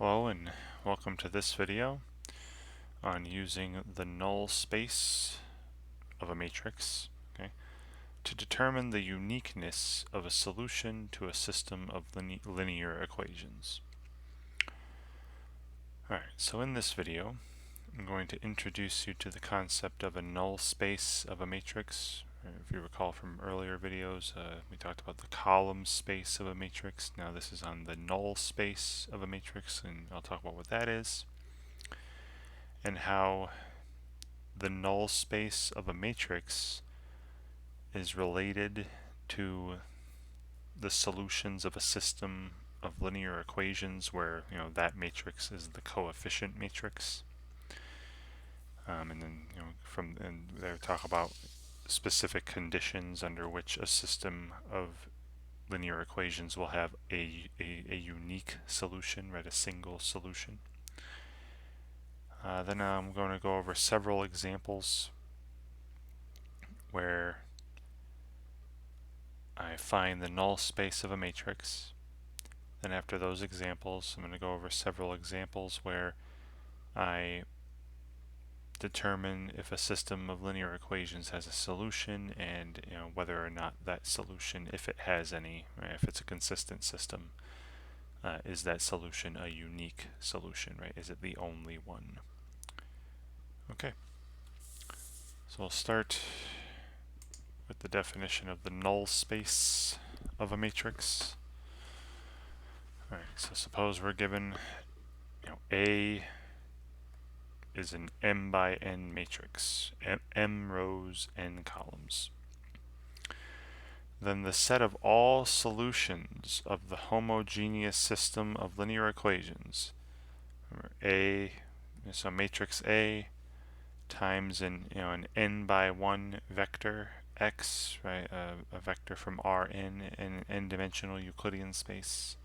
Hello and welcome to this video on using the null space of a matrix, to determine the uniqueness of a solution to a system of linear equations. Alright, so in this video I'm going to introduce you to the concept of a null space of a matrix. If you recall from earlier videos, we talked about the column space of a matrix. Now this is on the null space of a matrix, and I'll talk about what that is and how the null space of a matrix is related to the solutions of a system of linear equations where that matrix is the coefficient matrix. And then and they talk about specific conditions under which a system of linear equations will have a unique solution, right? A single solution. Then I'm going to go over several examples where I find the null space of a matrix. Then after those examples, I'm going to go over several examples where I determine if a system of linear equations has a solution, and whether or not that solution, if it has any, right, if it's a consistent system, is that solution a unique solution, right? Is it the only one? Okay, so we'll start with the definition of the null space of a matrix. Alright, so suppose we're given A is an m by n matrix, m rows, n columns. Then the set of all solutions of the homogeneous system of linear equations, A, so matrix A times an n by 1 vector x, right, a vector from Rn in an n-dimensional Euclidean space,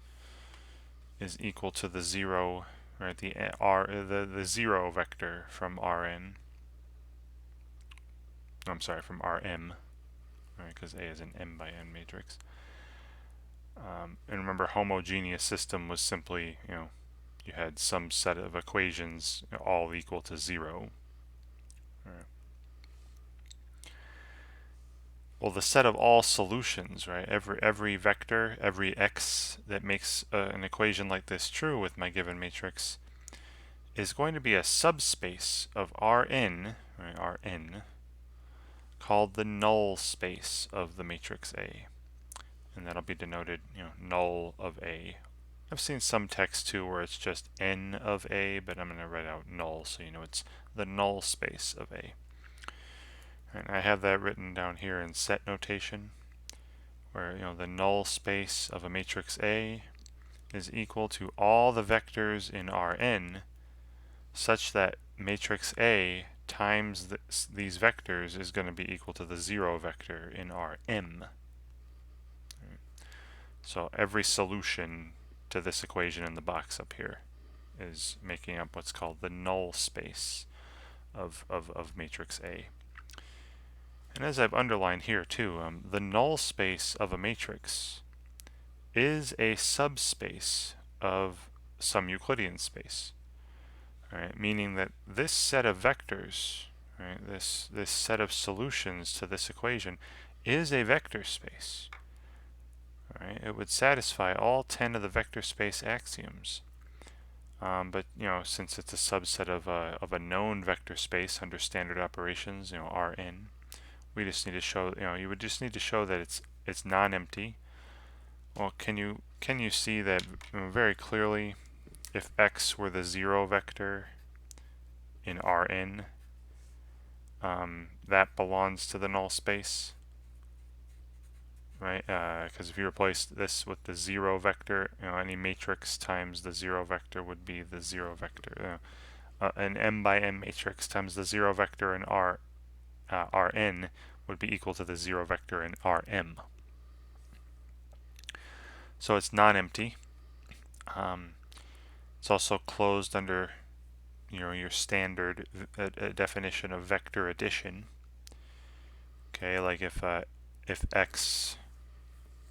is equal to the 0, right, the 0 vector from Rn. I'm sorry, from Rm, right, because A is an m by n matrix. And remember, homogeneous system was simply, you had some set of equations all equal to 0. Right. Well, the set of all solutions, right? Every vector, every x that makes an equation like this true with my given matrix is going to be a subspace of Rn, right, Rn, called the null space of the matrix A, and that'll be denoted, null of A. I've seen some text too where it's just n of A, but I'm going to write out null so it's the null space of A. And I have that written down here in set notation, where the null space of a matrix A is equal to all the vectors in Rn, such that matrix A times these vectors is going to be equal to the 0 vector in Rm. So every solution to this equation in the box up here is making up what's called the null space of matrix A. And as I've underlined here too, the null space of a matrix is a subspace of some Euclidean space. Right, meaning that this set of vectors, right, this set of solutions to this equation is a vector space. Right, it would satisfy all 10 of the vector space axioms. But since it's a subset of a known vector space under standard operations, Rn, we just need to show, you would just need to show that it's non-empty. Well, can you see that very clearly? If x were the 0 vector in Rn, that belongs to the null space, right? Because if you replace this with the 0 vector, any matrix times the 0 vector would be the 0 vector. An m by n matrix times the 0 vector in Rn would be equal to the 0 vector in Rm. So it's non-empty. It's also closed under your standard definition of vector addition. Okay, like if x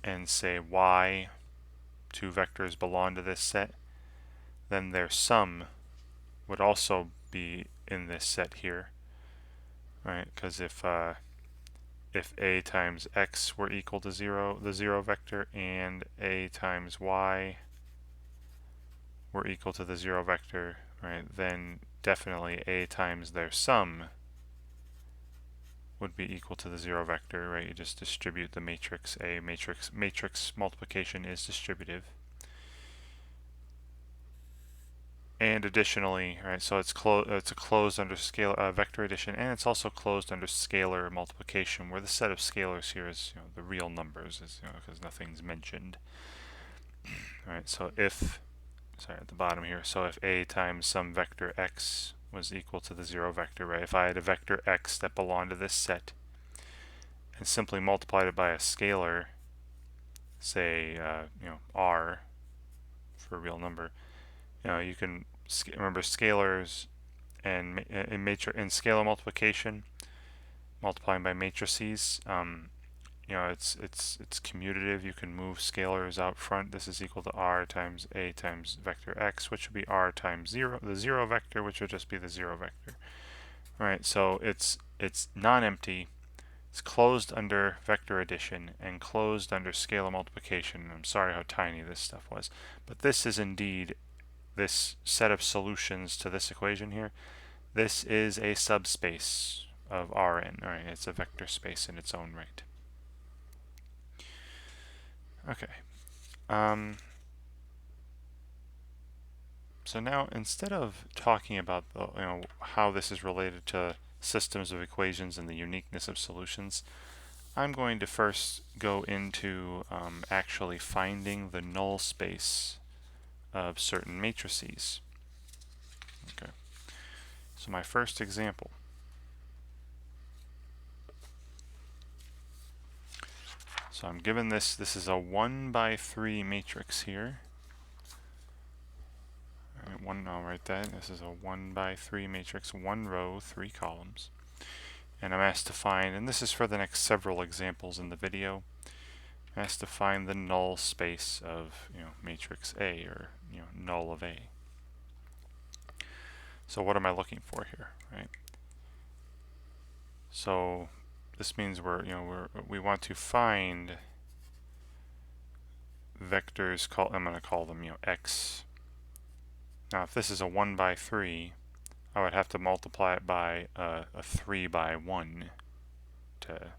and say y, two vectors belong to this set, then their sum would also be in this set here, right? Because if a times x were equal to 0, the 0 vector, and a times y were equal to the 0 vector, right, then definitely a times their sum would be equal to the 0 vector, right? You just distribute the matrix A. Matrix multiplication is distributive. And additionally, right, so it's closed under scalar vector addition, and it's also closed under scalar multiplication, where the set of scalars here is, you know, the real numbers, is, you know, because nothing's mentioned. All right, so if, sorry, at the bottom here, so if a times some vector x was equal to the 0 vector, right? If I had a vector x that belonged to this set and simply multiplied it by a scalar, say, you know, r for a real number, you know, you can remember scalars and in scalar multiplication, multiplying by matrices. You know, it's commutative. You can move scalars out front. This is equal to r times a times vector x, which would be r times 0, the 0 vector, which would just be the 0 vector. All right, so it's non-empty. It's closed under vector addition and closed under scalar multiplication. I'm sorry how tiny this stuff was, but this is indeed this set of solutions to this equation here. This is a subspace of Rn. All right, it's a vector space in its own right. Okay. So now, instead of talking about the, you know, how this is related to systems of equations and the uniqueness of solutions, I'm going to first go into actually finding the null space of certain matrices. Okay. So my first example. So I'm given this is a 1×3 matrix here. I'll write that. This is a 1×3 matrix, 1 row, 3 columns. And I'm asked to find, and this is for the next several examples in the video, I'm asked to find the null space of, you know, matrix A, or, you know, null of A. So what am I looking for here, right? So this means we want to find vectors, I'm going to call them, you know, x. Now if this is a 1×3, I would have to multiply it by a 3×1 to,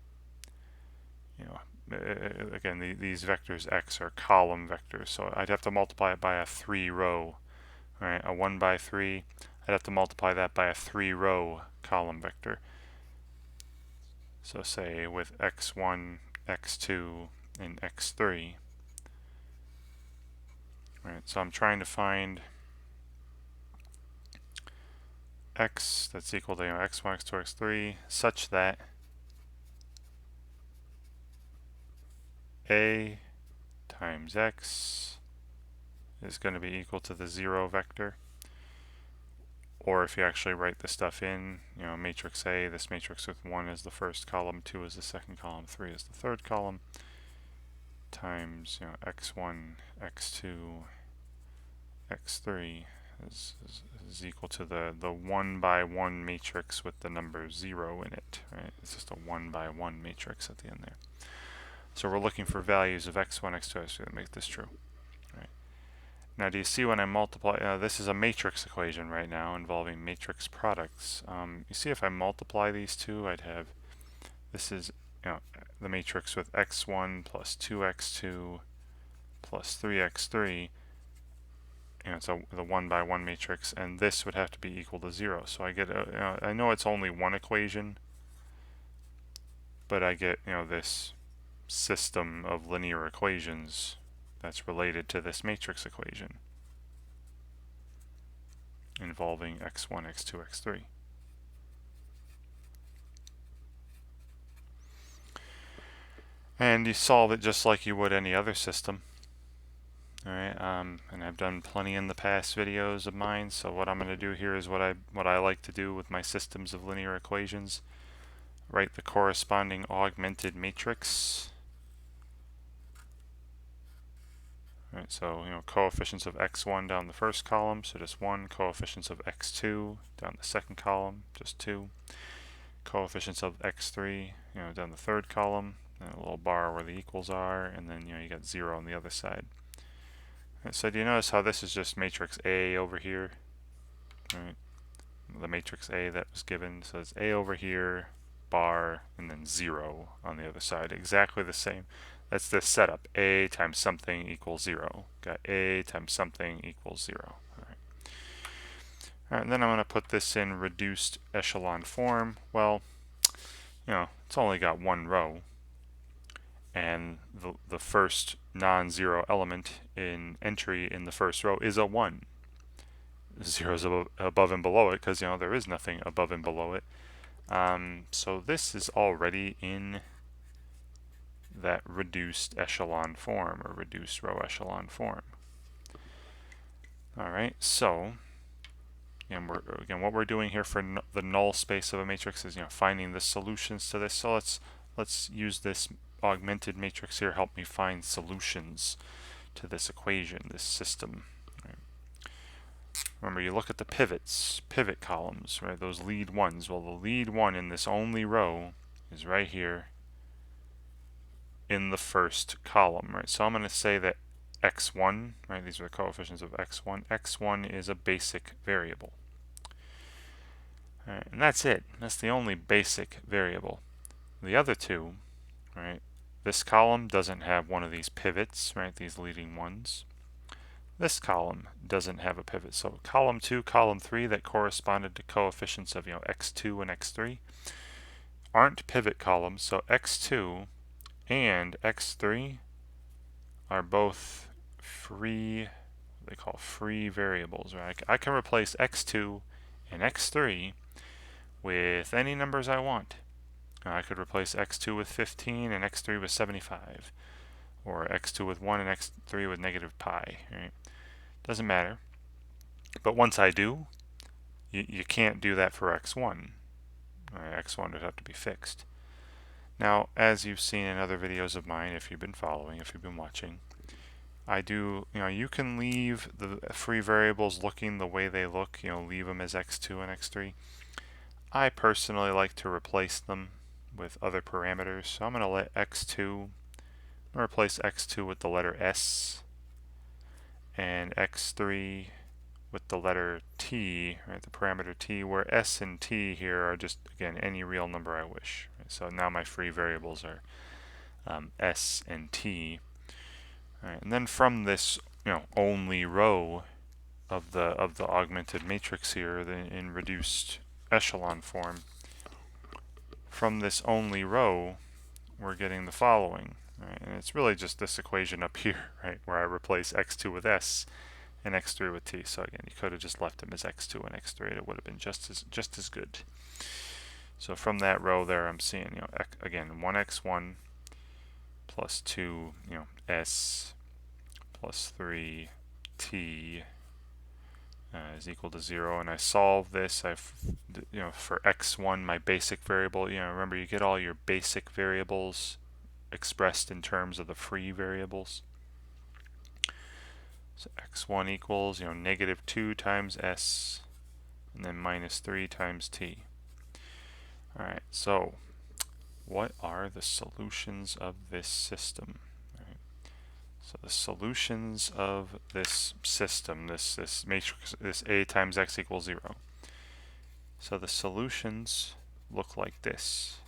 you know, again, these vectors x are column vectors, so I'd have to multiply it by a 3-row. All right, a 1×3, I'd have to multiply that by a 3-row column vector. So say with x1, x2, and x3. All right, so I'm trying to find x that's equal to, you know, x1, x2, x3, such that a times x is going to be equal to the 0 vector. Or if you actually write the stuff in, you know, matrix A, this matrix with 1 is the first column, 2 is the second column, 3 is the third column, times, you know, x1, x2, x3 is equal to the 1×1 matrix with the number 0 in it, right? It's just a 1×1 matrix at the end there. So we're looking for values of x1, x2, x3 that make this true. Right. Now, do you see when I multiply, this is a matrix equation right now involving matrix products. You see if I multiply these two, I'd have, this is, you know, the matrix with x1 plus 2x2 plus 3x3. You know, it's the 1×1 matrix, and this would have to be equal to 0. So I get, I know it's only one equation, but I get, you know, this system of linear equations that's related to this matrix equation involving x1, x2, x3. And you solve it just like you would any other system. Alright, and I've done plenty in the past videos of mine, so what I'm going to do here is what I like to do with my systems of linear equations. Write the corresponding augmented matrix. Right, so coefficients of x1 down the first column, so just 1. Coefficients of x2 down the second column, just 2. Coefficients of x3, down the third column, and a little bar where the equals are, and then you got 0 on the other side. Right, so do you notice how this is just matrix A over here? Right, the matrix A that was given, so it's A over here, bar, and then 0 on the other side. Exactly the same. That's the setup. A times something equals 0. Got A times something equals 0. All right, and then I'm going to put this in reduced echelon form. Well, it's only got one row, and the first non-zero element in entry in the first row is a 1. 0 is above and below it because there is nothing above and below it. So this is already in that reduced echelon form, or reduced row echelon form. All right, so again, what we're doing here for the null space of a matrix is finding the solutions to this. So let's use this augmented matrix here, help me find solutions to this equation, this system. Right. Remember, you look at the pivot columns, right? Those lead ones. Well, the lead one in this only row is right here in the first column, right? So I'm going to say that x1, right? These are the coefficients of x1. x1 is a basic variable. All right, and that's it. That's the only basic variable. The other two, right? This column doesn't have one of these pivots, right? These leading ones. This column doesn't have a pivot. So column 2, column 3 that corresponded to coefficients of x2 and x3 aren't pivot columns. So x2 and x3 are both free, what they call free variables, right? I can replace x2 and x3 with any numbers I want. I could replace x2 with 15 and x3 with 75, or x2 with 1 and x3 with negative pi. Right? Doesn't matter. But once I do, you can't do that for x1. Right? x1 would have to be fixed. Now, as you've seen in other videos of mine, if you've been following, if you've been watching, I do, you can leave the free variables looking the way they look, leave them as x2 and x3. I personally like to replace them with other parameters. So I'm going to let x2, replace x2 with the letter s, and x3 with the letter t, right, the parameter t, where s and t here are just, again, any real number I wish. Right? So now my free variables are s and t. All right, and then from this, only row of the augmented matrix here, in reduced echelon form, from this only row, we're getting the following. Right? And it's really just this equation up here, right, where I replace x2 with s and x3 with t. So again, you could have just left them as x2 and x3. It would have been just as good. So from that row there, I'm seeing, again, 1x1 plus 2, s plus 3 t is equal to 0, and I solve this. For x1, my basic variable, remember, you get all your basic variables expressed in terms of the free variables. So x1 equals, negative 2 times s, and then minus 3 times t. All right, so what are the solutions of this system? So the solutions of this system, this matrix, this A times x equals 0. So the solutions look like this.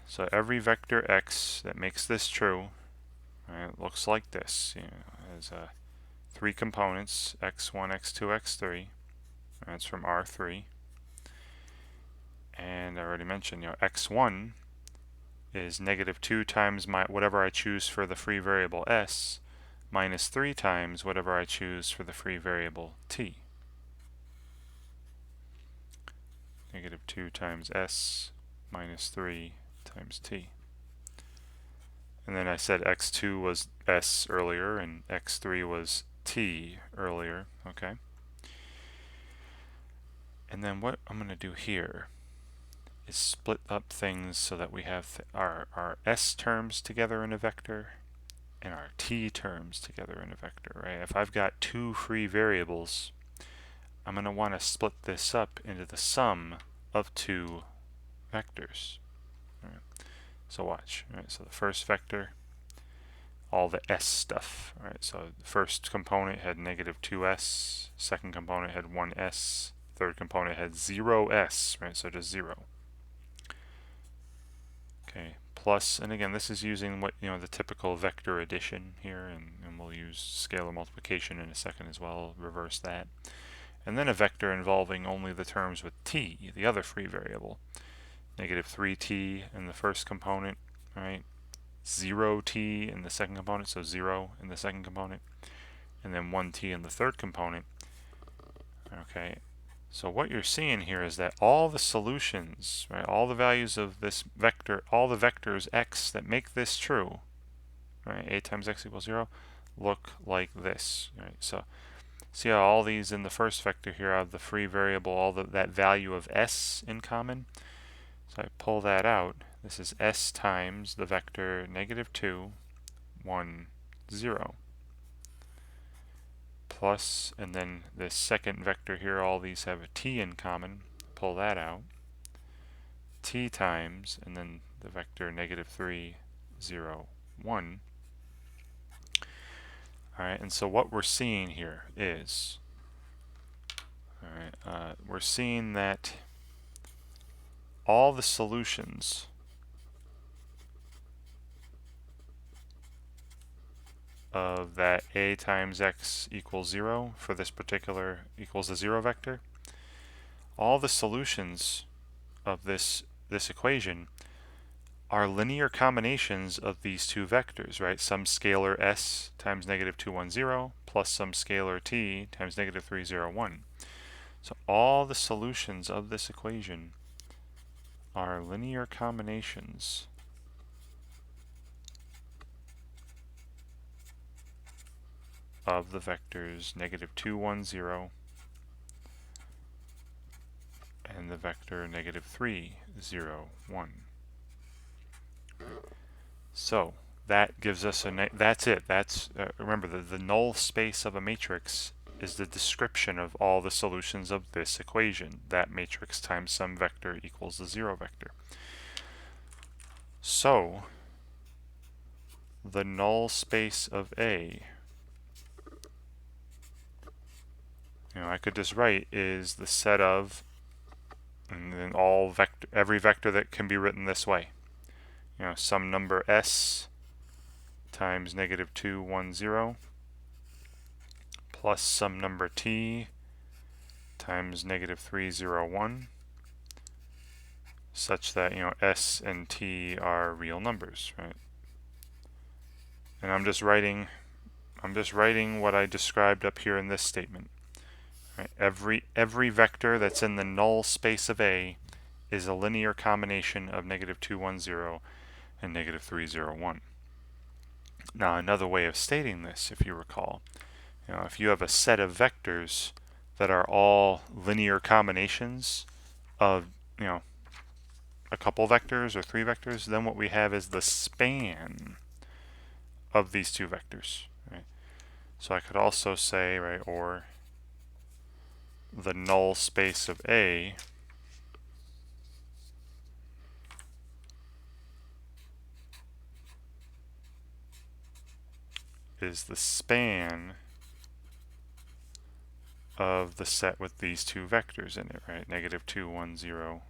So every vector x that makes this true, right, looks like this. Has 3 components, x1, x2, x3. That's from R3. And I already mentioned, x1 is negative 2 times whatever I choose for the free variable s, minus 3 times whatever I choose for the free variable t. Negative 2 times s minus 3 times t. And then I said x2 was s earlier and x3 was t earlier, okay? And then what I'm going to do here is split up things so that we have our s terms together in a vector, and our t terms together in a vector, right? If I've got two free variables, I'm going to want to split this up into the sum of two vectors. Right? So watch. Right? So the first vector, all the s stuff. Right? So the first component had negative 2s, second component had 1s, third component had 0s, right? So just 0. Okay, plus, and again, this is using what, the typical vector addition here, and we'll use scalar multiplication in a second as well, reverse that. And then a vector involving only the terms with t, the other free variable. Negative 3t in the first component, right? 0t in the second component, so 0 in the second component, and then 1t in the third component. Okay, so what you're seeing here is that all the solutions, right, all the values of this vector, all the vectors x that make this true, right, a times x equals 0, look like this, right? So see how all these in the first vector here have the free variable, all that value of s in common? So I pull that out. This is s times the vector negative 2, 1, 0. Plus, and then this second vector here, all these have a t in common. Pull that out. T times, and then the vector negative 3, 0, 1. Alright, and so what we're seeing here is, we're seeing that all the solutions of that a times x equals 0 for this particular equals a 0 vector, all the solutions of this equation are linear combinations of these two vectors, right? Some scalar s times negative 2, 1, 0 plus some scalar t times negative 3, 0, 1. So all the solutions of this equation are linear combinations of the vectors negative 2, 1, 0 and the vector negative 3, 0, 1. So that gives us that's it. That's remember, the null space of a matrix is the description of all the solutions of this equation. That matrix times some vector equals the 0 vector. So the null space of A, I could just write, is the set of, and then every vector that can be written this way. Some number s times negative 2, 1, 0 plus some number t times negative 3, 0, 1, such that s and t are real numbers, right? And I'm just writing what I described up here in this statement. Right? Every vector that's in the null space of A is a linear combination of negative 2, 1, 0 and negative 3, 0, 1. Now another way of stating this, if you recall, if you have a set of vectors that are all linear combinations of a couple vectors or three vectors, then what we have is the span of these two vectors, right? So I could also say, right, or the null space of A is the span of the set with these two vectors in it, right? Negative 2, 1, 0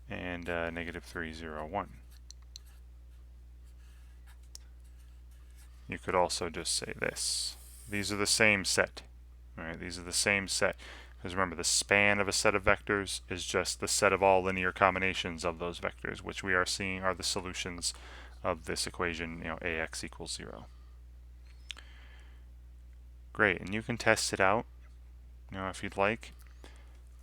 and negative 3, 0, 1. You could also just say this. These are the same set, right? These are the same set. Because remember, the span of a set of vectors is just the set of all linear combinations of those vectors, which we are seeing are the solutions of this equation, ax equals 0. Great, and you can test it out, if you'd like.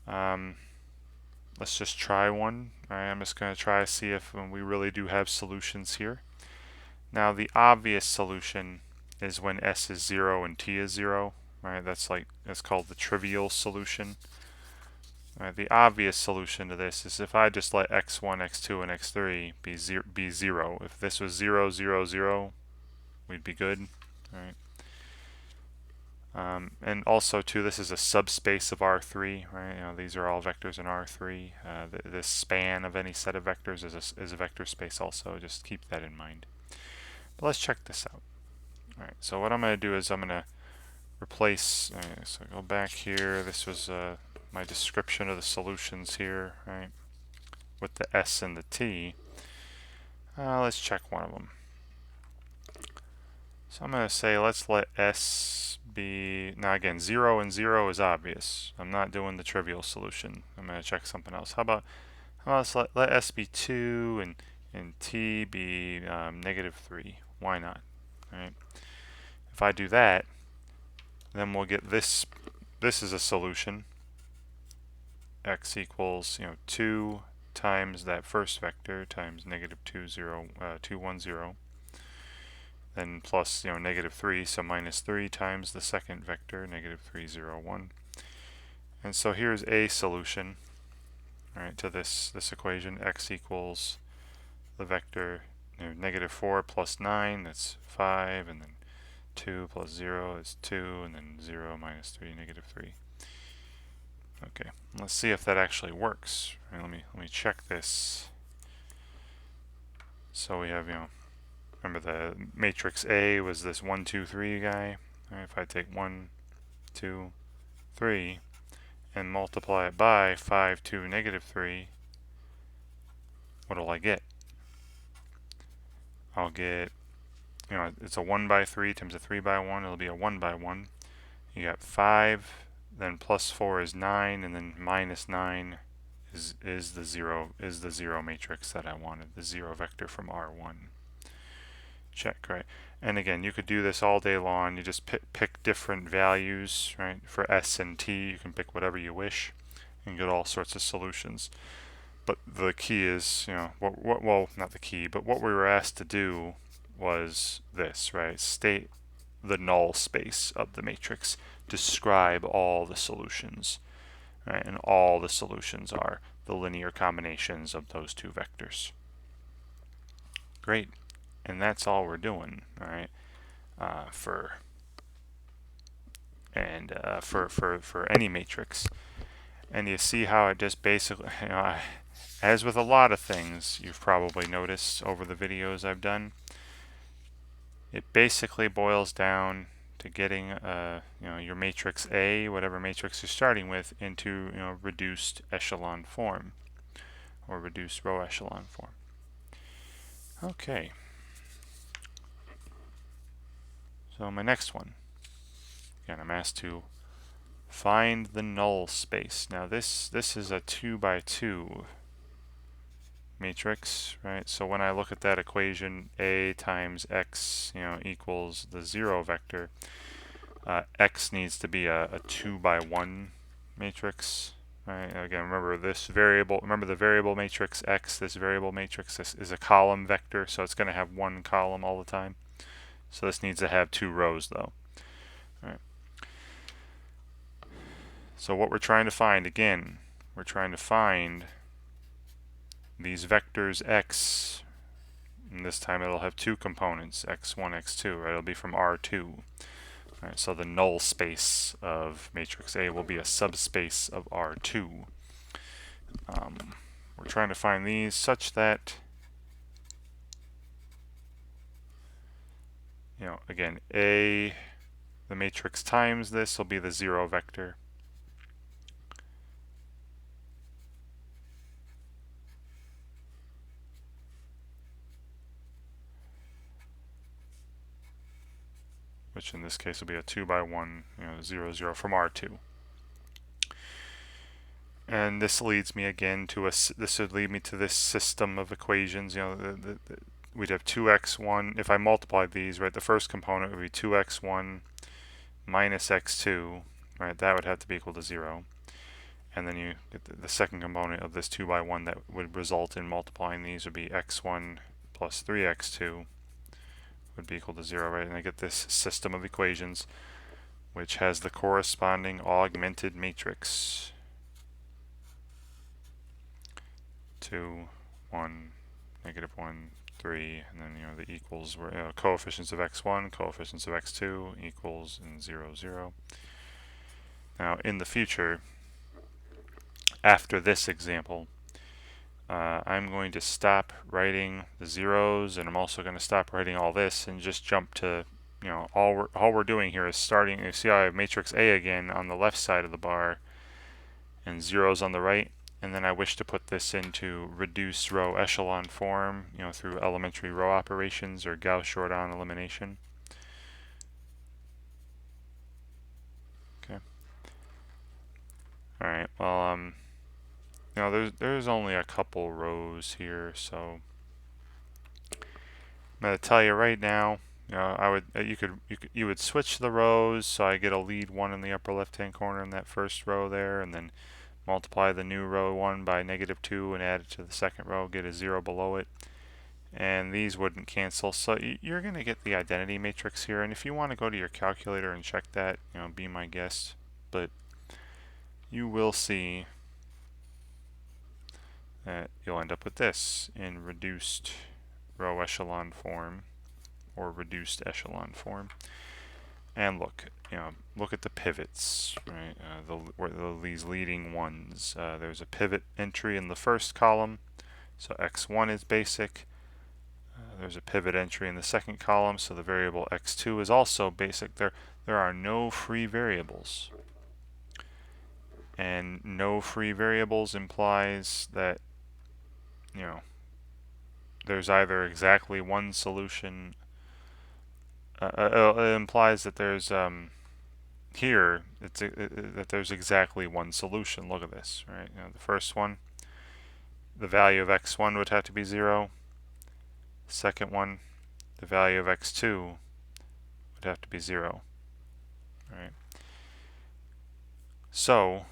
Let's just try one. I'm just going to try to see if we really do have solutions here. Now the obvious solution is when s is 0 and t is 0, right? That's called the trivial solution. The obvious solution to this is if I just let x1, x2, and x3 be 0. If this was 0, 0, 0, we'd be good. All right. And also, too, this is a subspace of R3, right? You know, these are all vectors in R3. This span of any set of vectors is a vector space also. Just keep that in mind. But let's check this out. All right. So what I'm going to do is I'm going to replace. So go back here. This was my description of the solutions here, right? With the S and the T. Let's check one of them. So I'm going to say let's let S be, now again, 0 and 0 is obvious. I'm not doing the trivial solution. I'm going to check something else. How about let's let S be 2 and T be -3. Why not? All right. If I do that, then we'll get this. This is a solution. X equals 2 times that first vector times -2, 0, 2, 1, 0. Then plus -3, so -3 times the second vector, -3, 0, 1. And so here's a solution, right, to this equation. X equals the vector -4 plus 9, that's 5, and then 2 plus 0 is 2, and then 0 minus 3, -3. Okay, let's see if that actually works. Right, let me check this. So we have, remember the matrix A was this 1, 2, 3 guy. Right, if I take 1, 2, 3 and multiply it by 5, 2, -3, what'll I get? I'll get, it's a 1 by 3 times a 3 by 1. It'll be a 1 by 1. You got 5, then plus 4 is 9, and then minus 9 is the 0 matrix that I wanted, the 0 vector from R1. Check, right? And again, you could do this all day long. You just pick different values, right? For S and T, you can pick whatever you wish and get all sorts of solutions. But the key is, well, not the key, but what we were asked to do was this, right? State the null space of the matrix. Describe all the solutions, right? And all the solutions are the linear combinations of those two vectors. Great. And that's all we're doing, all right? For any matrix. And you see how it just basically, as with a lot of things you've probably noticed over the videos I've done, it basically boils down to getting your matrix A, whatever matrix you're starting with, into reduced echelon form or reduced row echelon form. Okay. So my next one, again, I'm asked to find the null space. Now this is a 2 by 2 matrix, right? So when I look at that equation, A times X, equals the 0 vector, X needs to be a 2 by 1 matrix, right? Again, remember this variable, remember the variable matrix X, this variable matrix, this is a column vector, so it's going to have one column all the time. So this needs to have 2 rows though. All right. So what we're trying to find, again, we're trying to find these vectors X, and this time it'll have 2 components, X1, X2, right? It'll be from R2. All right, so the null space of matrix A will be a subspace of R2. We're trying to find these such that, again, A, the matrix times this will be the 0 vector. Which in this case will be a 2 by 1, 0, 0 from R2. And this leads me again to this would lead me to this system of equations. We'd have 2x1, if I multiplied these, right, the first component would be 2x1 minus x2, right, that would have to be equal to 0. And then you get the second component of this 2 by 1 that would result in multiplying these would be x1 plus 3x2 would be equal to 0, right? And I get this system of equations which has the corresponding augmented matrix. 2, 1, -1, 3, and then the equals were coefficients of x1, coefficients of x2 equals and 0, 0. Now in the future, after this example, I'm going to stop writing the zeros, and I'm also going to stop writing all this and just jump to, all we're doing here is starting. You see how I have matrix A again on the left side of the bar and zeros on the right, and then I wish to put this into reduced row echelon form, through elementary row operations or Gauss-Jordan elimination. Okay. All right. Well, there's only a couple rows here, so I'm going to tell you right now. You would switch the rows, so I get a lead 1 in the upper left-hand corner in that first row there, and then multiply the new row 1 by -2 and add it to the second row, get a 0 below it, and these wouldn't cancel. So you're going to get the identity matrix here, and if you want to go to your calculator and check that, be my guest, but you will see that you'll end up with this in reduced row echelon form or reduced echelon form. And look at the pivots, right? These leading ones. There's a pivot entry in the first column, so x1 is basic. There's a pivot entry in the second column, so the variable x2 is also basic. There are no free variables, and no free variables implies that there's either exactly one solution. It implies that there's here that there's exactly one solution. Look at this, right? The first one, the value of x1 would have to be 0. Second one, the value of x2 would have to be 0. Right? So,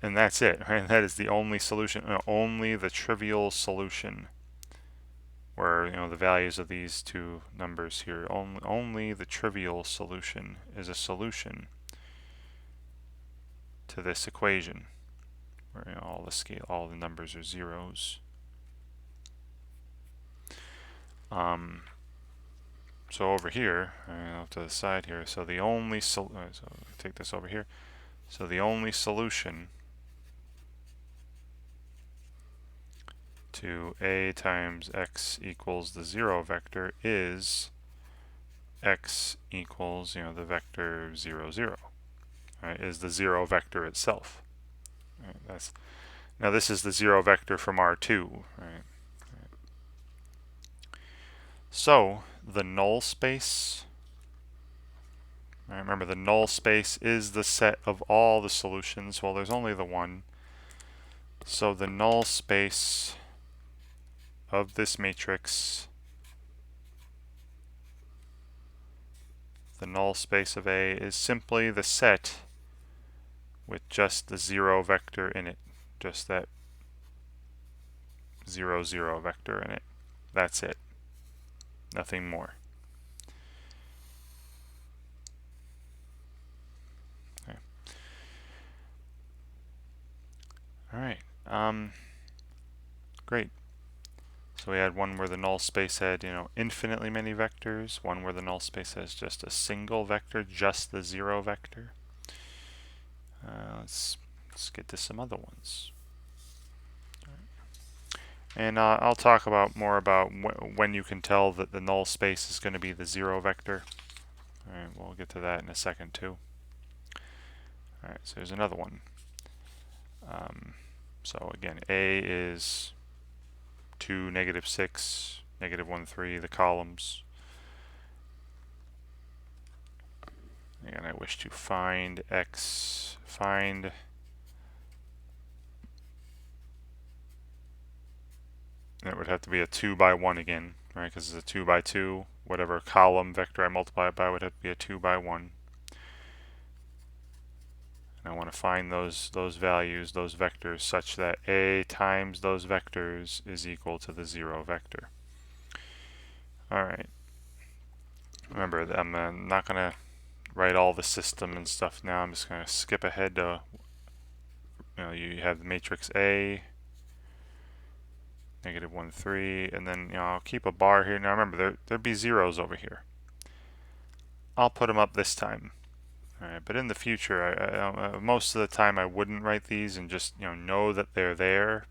and that's it, right? That is the only solution, only the trivial solution, where the values of these two numbers here, only the trivial solution is a solution to this equation, where all the numbers are zeros. So over here, off to the side here, so the only so take this over here. So the only solution to a times x equals the 0 vector is x equals, the vector 0, 0. Right, is the 0 vector itself. Right, now this is the 0 vector from R2. Right? So the null space, remember the null space is the set of all the solutions. Well, there's only the one. So the null space of this matrix, the null space of A, is simply the set with just the 0 vector in it, just that 0, 0 vector in it. That's it. Nothing more. Okay. All right. Great. So we had one where the null space had, infinitely many vectors, one where the null space has just a single vector, just the 0 vector. Let's get to some other ones. And I'll talk more about when you can tell that the null space is going to be the 0 vector. All right, we'll get to that in a second too. All right, so here's another one. So again, A is 2, -6, -1, 3, the columns. And I wish to find x, and it would have to be a 2 by 1 again, right? Because it's a 2 by 2. Whatever column vector I multiply it by would have to be a 2 by 1. And I want to find those values, those vectors, such that A times those vectors is equal to the 0 vector. All right. Remember, I'm not going to write all the system and stuff now. I'm just going to skip ahead to, you have the matrix A. negative 1, 3, and then I'll keep a bar here. Now remember, there'd be zeros over here. I'll put them up this time. All right, but in the future, most of the time I wouldn't write these and just know that they're there,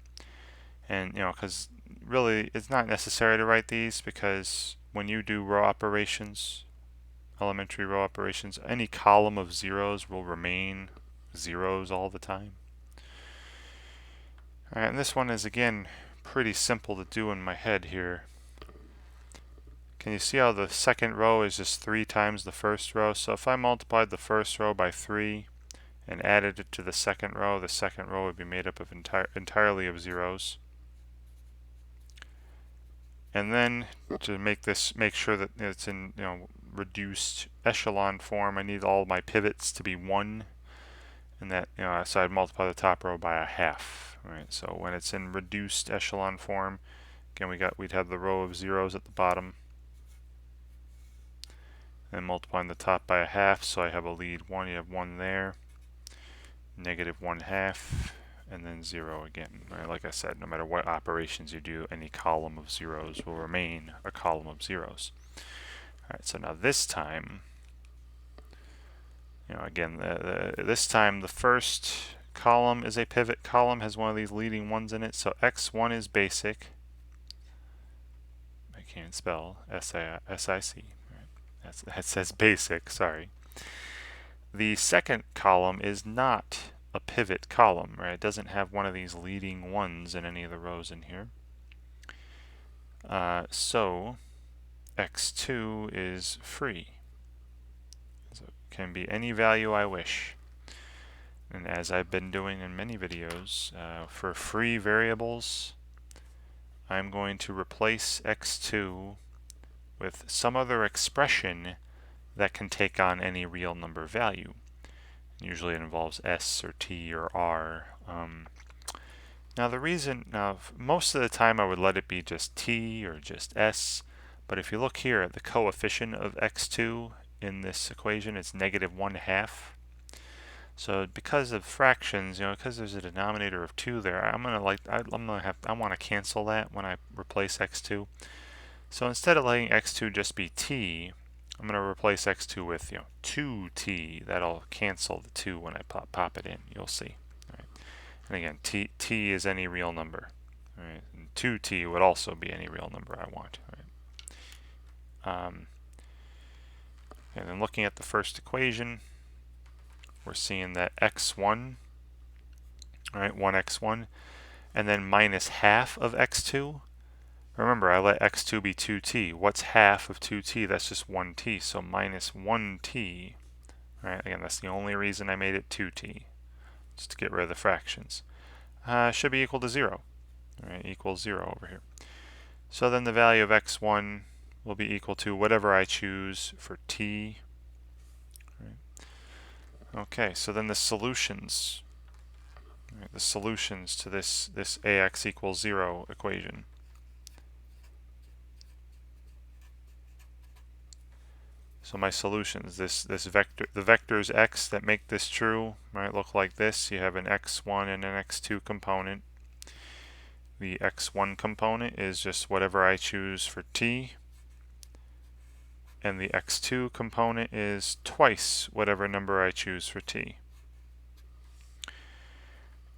and because really it's not necessary to write these, because when you do row operations, elementary row operations, any column of zeros will remain zeros all the time. All right, and this one is again pretty simple to do in my head here. Can you see how the second row is just 3 times the first row? So if I multiplied the first row by 3 and added it to the second row would be made up of entirely of zeros. And then to make sure that it's in reduced echelon form, I need all my pivots to be 1, and that so I'd multiply the top row by a half. Right. So when it's in reduced echelon form, again we'd have the row of zeros at the bottom, and multiplying the top by a half, so I have a lead 1. You have 1 there, negative 1/2, and then 0 again. Right? Like I said, no matter what operations you do, any column of zeros will remain a column of zeros. All right, so now this time, again, this time the first column is a pivot column, has one of these leading ones in it, so x1 is basic. I can't spell S-I-C. That says basic, sorry. The second column is not a pivot column, right? It doesn't have one of these leading ones in any of the rows in here. So x2 is free. So it can be any value I wish. And as I've been doing in many videos, for free variables, I'm going to replace x2 with some other expression that can take on any real number value. Usually it involves s or t or r. Now most of the time I would let it be just t or just s, but if you look here at the coefficient of x2 in this equation, it's negative 1/2. So because of fractions, because there's a denominator of 2 there, I want to cancel that when I replace x2. So instead of letting x2 just be t, I'm going to replace x2 with 2t. That'll cancel the 2 when I pop it in. You'll see. All right. And again, t is any real number. All right. And 2t would also be any real number I want. All right. And then looking at the first equation, we're seeing that x1, all right, 1x1, and then minus half of x2. Remember, I let x2 be 2t. What's half of 2t? That's just 1t, so minus 1t. Right? Again, that's the only reason I made it 2t, just to get rid of the fractions. Should be equal to 0. All right, equals 0 over here. So then the value of x1 will be equal to whatever I choose for t. Right. Okay, so then the solutions. Right, the solutions to this ax equals 0 equation. So my solutions, the vectors x that make this true, might look like this. You have an x1 and an x2 component. The x1 component is just whatever I choose for t, and the x2 component is twice whatever number I choose for t.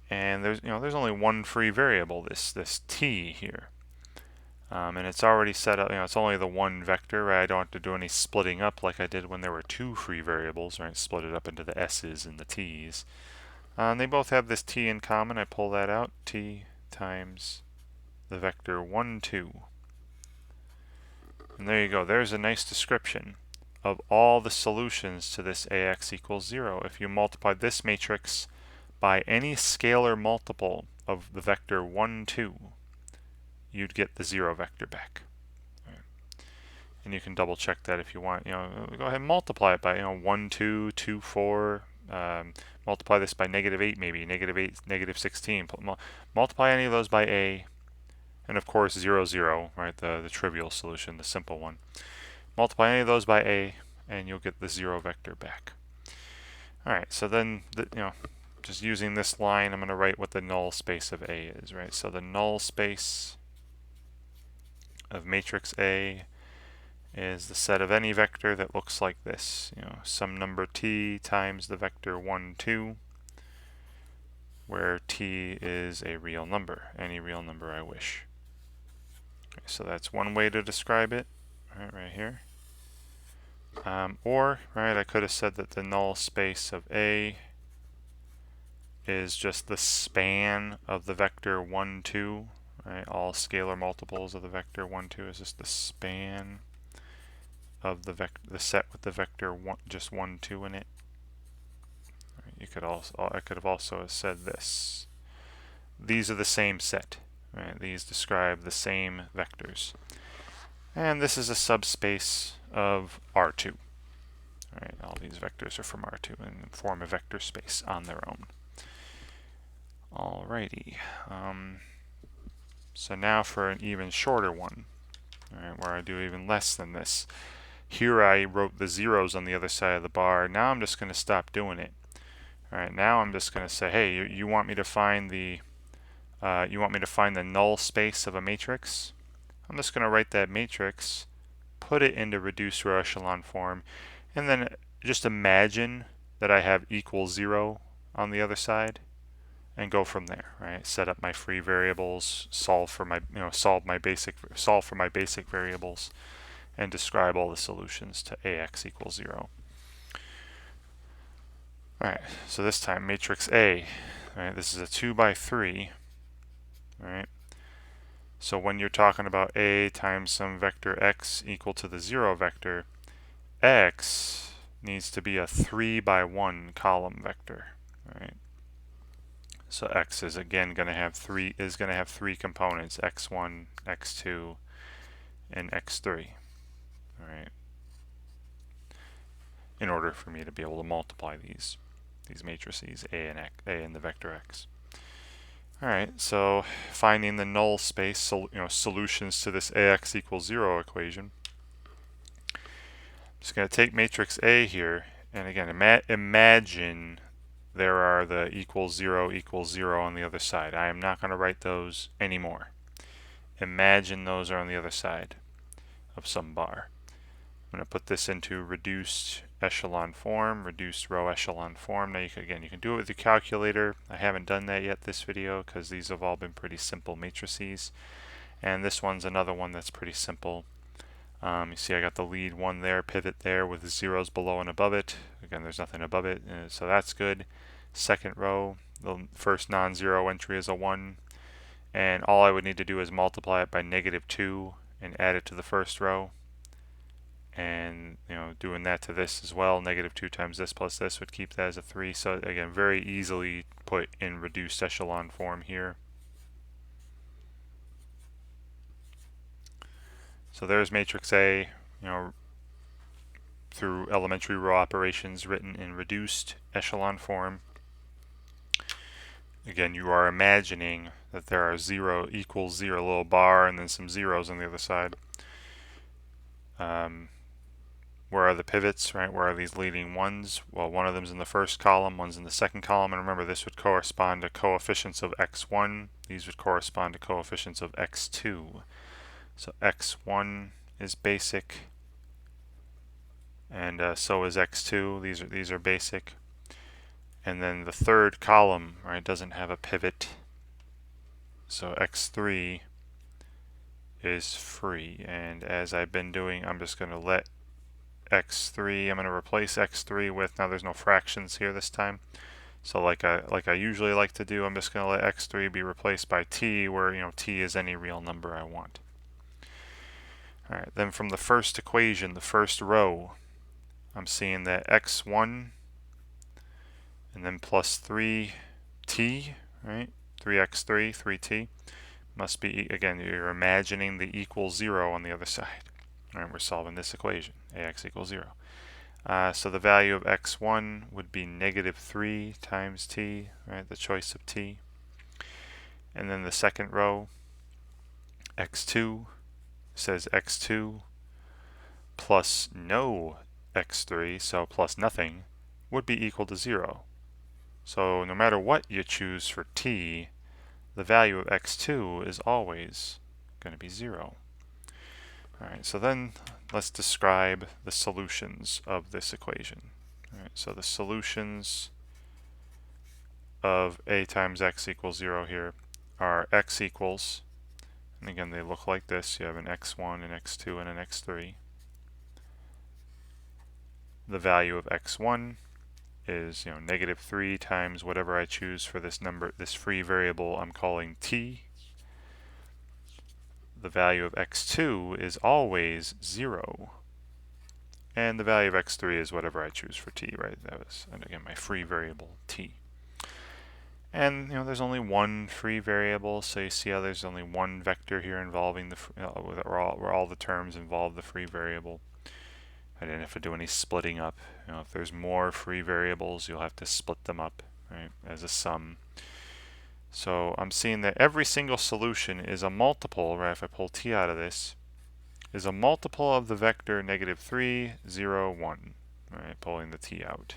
And there's only one free variable, this t here. And it's already set up, it's only the one vector, right? I don't have to do any splitting up like I did when there were 2 free variables, right? Split it up into the s's and the t's. And they both have this t in common. I pull that out, t times the vector 1, 2. And there you go. There's a nice description of all the solutions to this ax equals 0. If you multiply this matrix by any scalar multiple of the vector 1, 2, you'd get the 0 vector back. Right. And you can double check that if you want. Go ahead and multiply it by 1, 2, 2, 4. Multiply this by negative 8 maybe, negative 8, negative 16. Multiply any of those by a, and of course 0, 0, right? The trivial solution, the simple one. Multiply any of those by a, and you'll get the 0 vector back. All right, so then just using this line, I'm going to write what the null space of A is, right? So the null space of matrix A is the set of any vector that looks like this. Some number t times the vector 1, 2, where t is a real number, any real number I wish. Okay, so that's one way to describe it, right here. Or I could have said that the null space of A is just the span of the vector 1, 2. All scalar multiples of the vector 1, 2 is just the span of the set with the vector just 1, 2 in it. I could have also said this. These are the same set. These describe the same vectors. And this is a subspace of R2. All these vectors are from R2 and form a vector space on their own. Alrighty. So now for an even shorter one, where I do even less than this. Here I wrote the zeros on the other side of the bar. Now I'm just going to stop doing it. Now I'm just going to say, hey, you want me to find the null space of a matrix? I'm just going to write that matrix, put it into reduced row echelon form, and then just imagine that I have equals 0 on the other side, and go from there. Set up my free variables, solve for my basic variables, and describe all the solutions to ax equals 0. Alright, so this time matrix A. This is a 2 by 3. So when you're talking about A times some vector x equal to the 0 vector, x needs to be a 3 by 1 column vector. So x is again going to have three components: x1, x2, and x3. In order for me to be able to multiply these matrices A and the vector x. Alright, so finding the null space, solutions to this ax equals 0 equation. I'm just going to take matrix A here, and again, imagine there are the equals 0 on the other side. I am not going to write those anymore. Imagine those are on the other side of some bar. I'm going to put this into reduced echelon form, reduced row echelon form. Now you can do it with your calculator. I haven't done that yet this video because these have all been pretty simple matrices, and this one's another one that's pretty simple. You see I got the lead one there, pivot there with zeros below and above it. Again, there's nothing above it, so that's good. Second row, the first non-zero entry is a 1, and all I would need to do is multiply it by -2 and add it to the first row. And doing that to this as well, -2 times this plus this would keep that as a 3. So again, very easily put in reduced echelon form here. So there's matrix A, through elementary row operations written in reduced echelon form. Again, you are imagining that there are 0 equals 0, a little bar, and then some zeros on the other side. Where are the pivots, Where are these leading ones? Well, one of them's in the first column, one's in the second column, and remember this would correspond to coefficients of x1. These would correspond to coefficients of x2. So x1 is basic, and so is x2. These are basic. And then the third column, doesn't have a pivot. So x3 is free, and as I've been doing, I'm just going to let x3, I'm going to replace x3 with, now there's no fractions here this time, so like I usually like to do, I'm just going to let x3 be replaced by t, where t is any real number I want. Alright, then from the first equation, the first row, I'm seeing that x1 and then plus 3t, 3x3, 3t, must be, again, you're imagining the equals 0 on the other side. We're solving this equation, ax equals 0. So the value of x1 would be -3 times t, the choice of t. And then the second row, x2, says x2 plus no x3, so plus nothing, would be equal to 0. So no matter what you choose for t, the value of x2 is always going to be 0. Alright, so then let's describe the solutions of this equation. Alright, so the solutions of a times x equals 0 here are x equals, and again they look like this, you have an x1, an x2, and an x3. The value of x1 is negative 3 times whatever I choose for this number, this free variable I'm calling t. The value of x2 is always 0. And the value of x3 is whatever I choose for t, right? That was, and again, my free variable t. And there's only one free variable, so you see how there's only one vector here involving the where all the terms involve the free variable. I didn't have to do any splitting up. If there's more free variables, you'll have to split them up, right, as a sum. So I'm seeing that every single solution is a multiple, right? If I pull t out of this, is a multiple of the vector negative 3, 0, 1, right? Pulling the t out.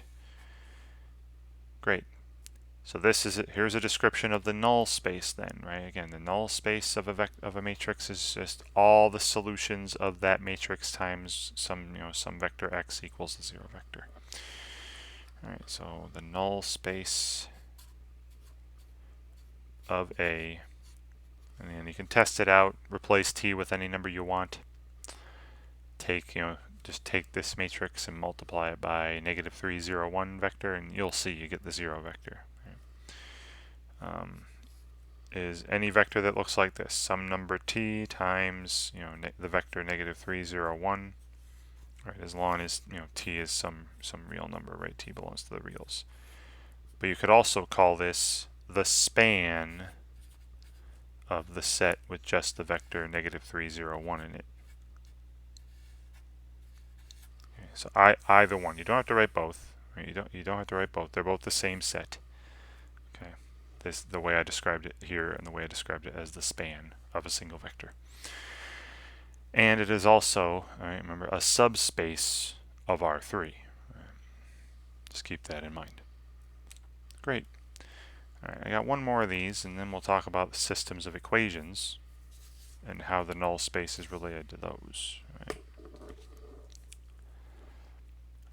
Great. So this is here's a description of the null space then, right? Again, the null space of a matrix is just all the solutions of that matrix times some vector x equals the 0 vector. All right, so the null space of A, and then you can test it out, replace t with any number you want. Just take this matrix and multiply it by negative 3, 0, 1 vector, and you'll see you get the 0 vector. Is any vector that looks like this, some number t times the vector negative 3, 0, 1, right? As long as t is some real number, right? T belongs to the reals. But you could also call this the span of the set with just the vector negative 3, 0, 1 in it. Okay, so either one. You don't have to write both. Right? You don't have to write both. They're both the same set. Okay. This the way I described it here, and the way I described it as the span of a single vector. And it is also, remember, a subspace of R3. Right? Just keep that in mind. Great. All right, I got one more of these, and then we'll talk about the systems of equations and how the null space is related to those. All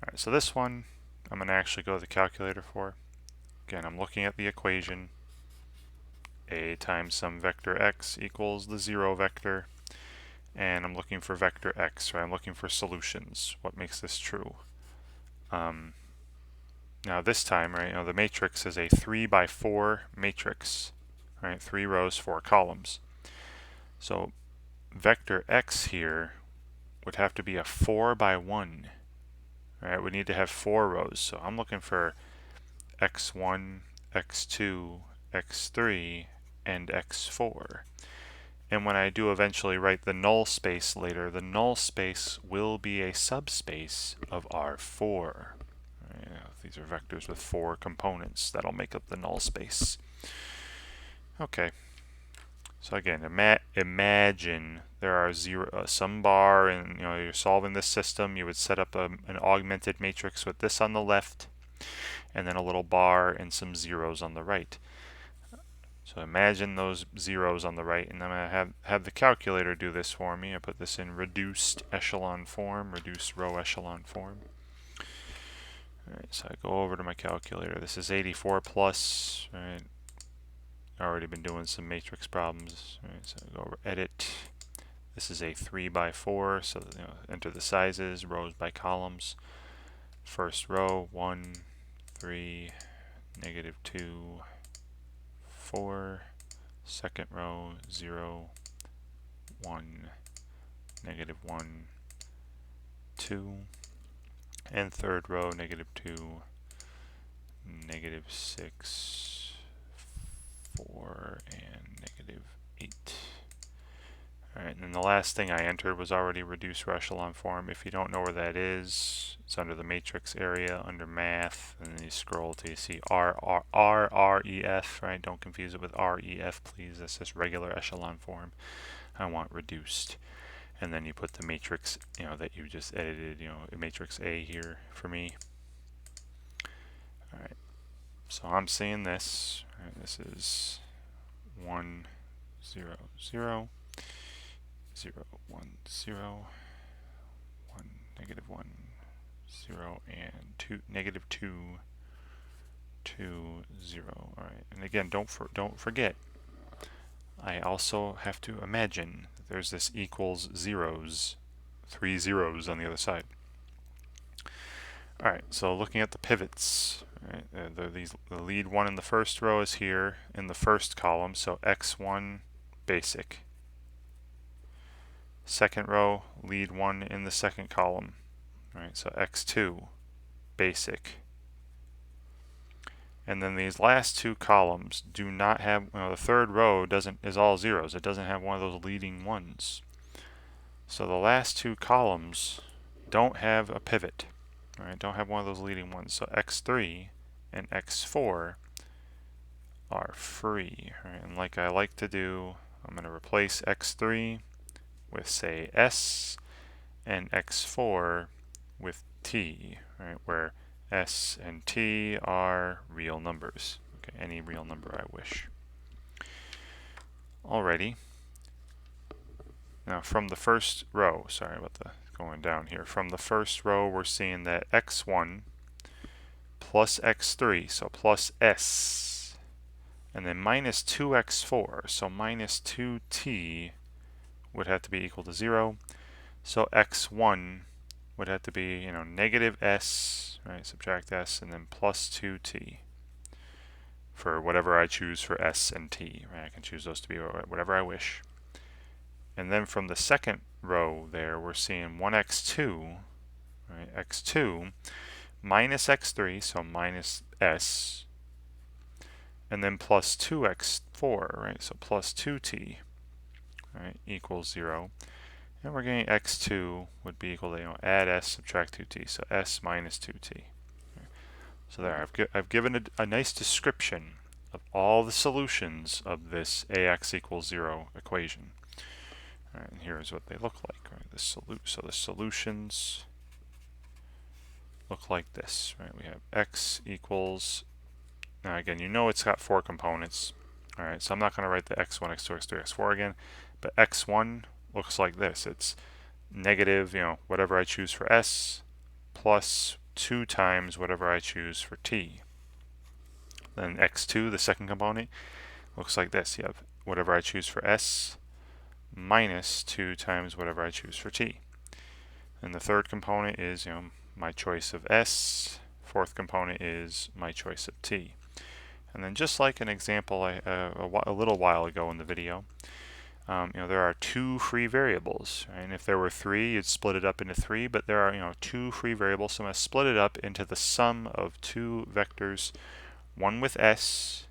right, so this one I'm going to actually go to the calculator for. Again, I'm looking at the equation. A times some vector x equals the 0 vector. And I'm looking for vector x, right? I'm looking for solutions. What makes this true? Now this time, right, the matrix is a 3 by 4 matrix, right? 3 rows, 4 columns. So vector x here would have to be a 4 by 1. Right? We need to have 4 rows. So I'm looking for x1, x2, x3, and x4. And when I do eventually write the null space later, the null space will be a subspace of R4. These are vectors with 4 components that'll make up the null space. Okay. So again, imagine there are some bar, and you're solving this system. You would set up an augmented matrix with this on the left, and then a little bar and some zeros on the right. So imagine those zeros on the right, and I'm going to have the calculator do this for me. I put this in reduced echelon form, reduced row echelon form. Alright, so I go over to my calculator. This is 84 plus, right? Already been doing some matrix problems. Right, so I go over edit. This is a 3 by 4, so enter the sizes, rows by columns. First row, 1, 3, negative 2, 4. Second row, 0, 1, negative 1, 2. And third row, negative 2, negative 6, 4, and negative 8. Alright, and then the last thing I entered was already reduced echelon form. If you don't know where that is, it's under the matrix area, under math, and then you scroll till you see REF, right? Don't confuse it with REF, please. That's just regular echelon form. I want reduced. And then you put the matrix, that you just edited, matrix A here for me. Alright, so I'm seeing this. Right, this is 1, 0, 0, 0, 1, 0, 1, negative 1, 0, and 2, negative 2, 2, 0. All right, and again, don't forget, I also have to imagine that there's this equals zeros, 3 zeros on the other side. All right, so looking at the pivots, right, the lead one in the first row is here in the first column, so x1 basic. Second row, lead one in the second column, right, so x2 basic. And then these last two columns do not have, the third row is all zeros. It doesn't have one of those leading ones. So the last two columns don't have a pivot, right? Don't have one of those leading ones. So x3 and x4 are free, right? And like I like to do, I'm going to replace x3 with, say, s, and x4 with t, right? Where s and t are real numbers. Okay, any real number I wish. Alrighty. Now from the first row, sorry about the going down here. From the first row, we're seeing that x1 plus x3, so plus s, and then minus 2x4, so minus 2t would have to be equal to 0. So x1 would have to be, negative s, right, subtract s, and then plus 2t for whatever I choose for s and t, right? I can choose those to be whatever I wish. And then from the second row there, we're seeing 1x2, right, x2 minus x3, so minus s, and then plus 2x4, right, so plus 2t, right, equals 0. And we're getting x2 would be equal to, add s, subtract 2t, so s minus 2t. So there, I've given a nice description of all the solutions of this ax equals 0 equation. All right, and here's what they look like. Right? So the solutions look like this. Right? We have x equals, now again, it's got 4 components. All right, so I'm not going to write the x1, x2, x3, x4 again, but x1 looks like this. It's negative, whatever I choose for s, plus 2 times whatever I choose for t. Then x2, the second component, looks like this. You have whatever I choose for s, minus 2 times whatever I choose for t. And the third component is, my choice of s. Fourth component is my choice of t. And then just like an example a little while ago in the video, there are 2 free variables, right? And if there were 3, you'd split it up into 3, but there are, 2 free variables, so I'm going to split it up into the sum of 2 vectors, one with s.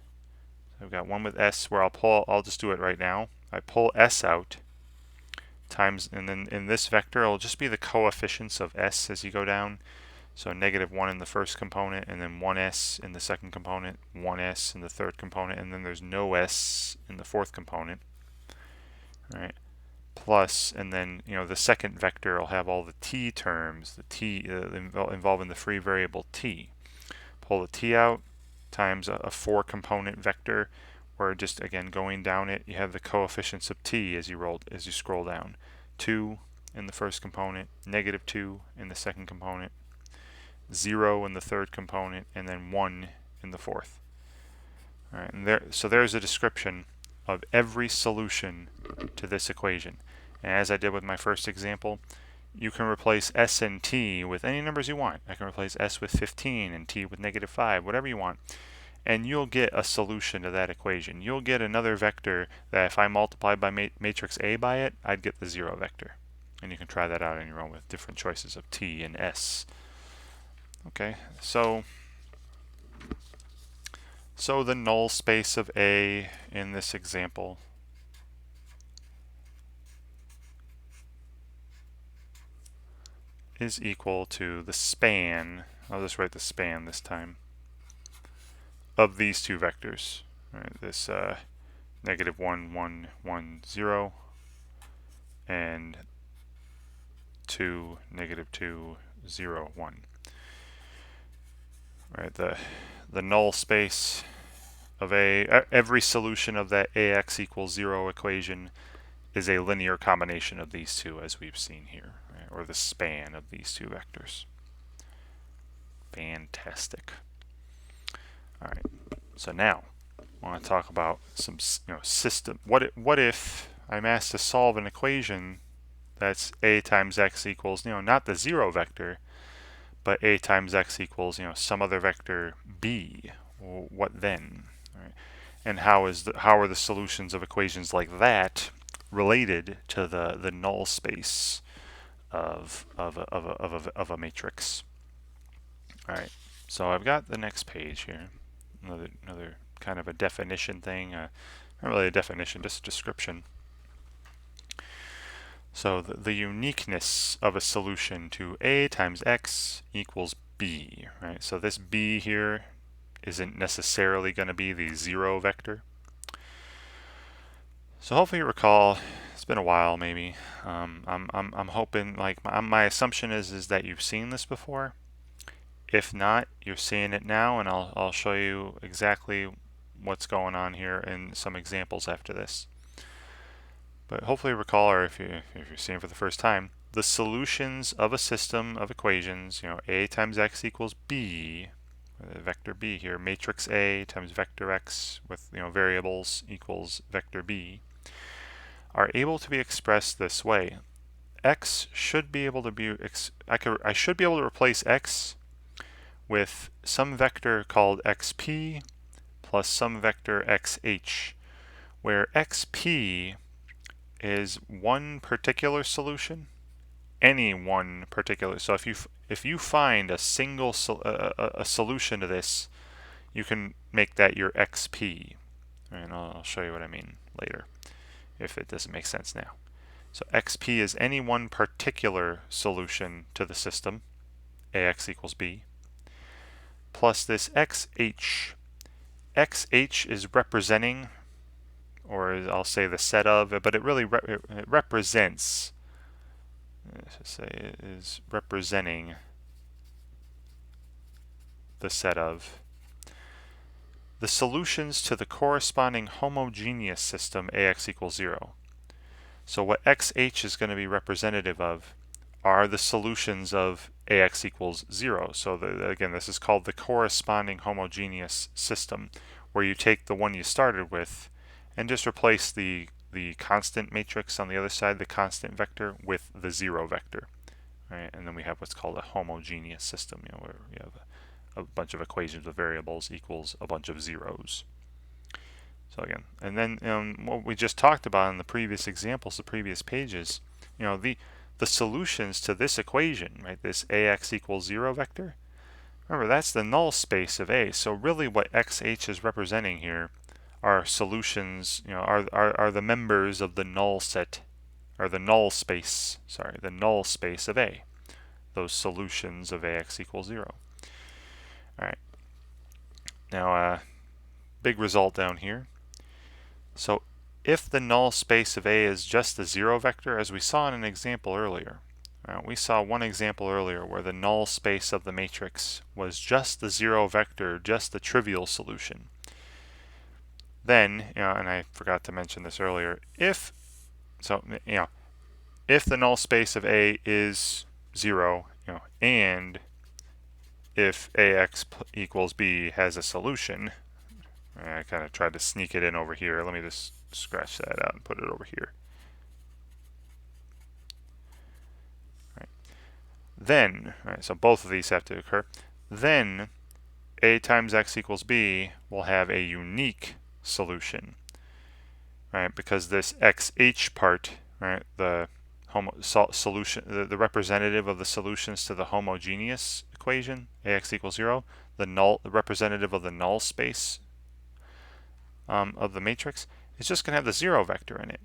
I've got one with s where I'll just do it right now. I pull s out times, and then in this vector it'll just be the coefficients of s as you go down. So negative 1 in the first component, and then 1s in the second component, 1s in the third component, and then there's no s in the fourth component. Right? Plus, and then the second vector will have all the t terms, the t involving the free variable t. Pull the t out times a 4-component vector, where just again going down it, you have the coefficients of t as you scroll down. 2 in the first component, negative 2 in the second component, 0 in the third component, and then 1 in the fourth. All right, and so there's a description of every solution to this equation. And as I did with my first example, you can replace s and t with any numbers you want. I can replace s with 15 and t with negative 5, whatever you want. And you'll get a solution to that equation. You'll get another vector that if I multiplied by matrix A by it, I'd get the 0 vector. And you can try that out on your own with different choices of t and s. Okay, so the null space of A in this example is equal to the span, I'll just write the span this time, of these 2 vectors. Right, this negative 1, 1, 1, 0, and 2, negative 2, 0, 1. Right, the null space of A, every solution of that ax equals 0 equation is a linear combination of these two, as we've seen here, right? Or the span of these two vectors. Fantastic. All right, so now I want to talk about some system. What if I'm asked to solve an equation that's a times x equals, not the 0 vector, but a times x equals, some other vector b. Well, what then? All right. And how are the solutions of equations like that related to the null space of a matrix? All right. So I've got the next page here. Another kind of a definition thing. Not really a definition, just a description. So the uniqueness of a solution to a times x equals b, right? So this b here isn't necessarily going to be the 0 vector. So hopefully you recall, it's been a while maybe. I'm hoping, like my assumption is that you've seen this before. If not, you're seeing it now, and I'll show you exactly what's going on here in some examples after this. But hopefully recall, or if you're seeing it for the first time, the solutions of a system of equations, a times x equals b, vector b here, matrix A times vector x with variables equals vector b, are able to be expressed this way. X should be able to be, I should be able to replace x with some vector called xp plus some vector xh, where xp is one particular solution, any one particular. So if you find a single a solution to this, you can make that your xp, and I'll show you what I mean later if it doesn't make sense now. So xp is any one particular solution to the system, ax equals b, plus this xh. xh is representing, or I'll say the set of, but it really it represents, let's say it is representing the set of the solutions to the corresponding homogeneous system ax equals 0. So what xh is going to be representative of are the solutions of ax equals 0. So again, this is called the corresponding homogeneous system, where you take the one you started with and just replace the constant matrix on the other side, the constant vector, with the 0 vector. Right? And then we have what's called a homogeneous system, where you have a bunch of equations with variables equals a bunch of zeros. So again, and then what we just talked about in the previous examples, the previous pages, the solutions to this equation, right, this ax equals 0 vector, remember that's the null space of A. So really what xh is representing here are solutions, are the members of the null set, or the null space, the null space of A, those solutions of ax equals 0. Alright, now big result down here. So if the null space of A is just the 0 vector, as we saw in an example earlier, we saw one example earlier where the null space of the matrix was just the 0 vector, just the trivial solution. Then, and I forgot to mention this earlier, if the null space of A is 0, and if ax equals b has a solution, I kind of tried to sneak it in over here. Let me just scratch that out and put it over here. Right. Then, so both of these have to occur. Then a times x equals b will have a unique solution, right? Because this xh part, right, the solution, the representative of the solutions to the homogeneous equation, ax equals 0, the representative of the null space of the matrix, is just going to have the 0 vector in it.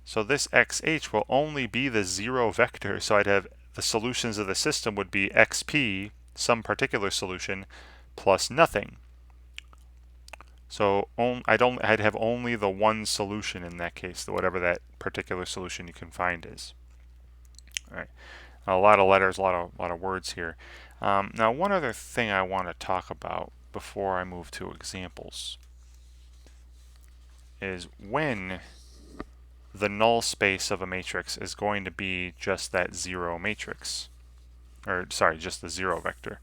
So this xh will only be the 0 vector, so I'd have the solutions of the system would be xp, some particular solution, plus nothing. So I'd have only the one solution in that case, whatever that particular solution you can find is. All right, a lot of letters, a lot of words here. Now, one other thing I want to talk about before I move to examples is when the null space of a matrix is going to be just that zero matrix. Or, sorry, just the zero vector.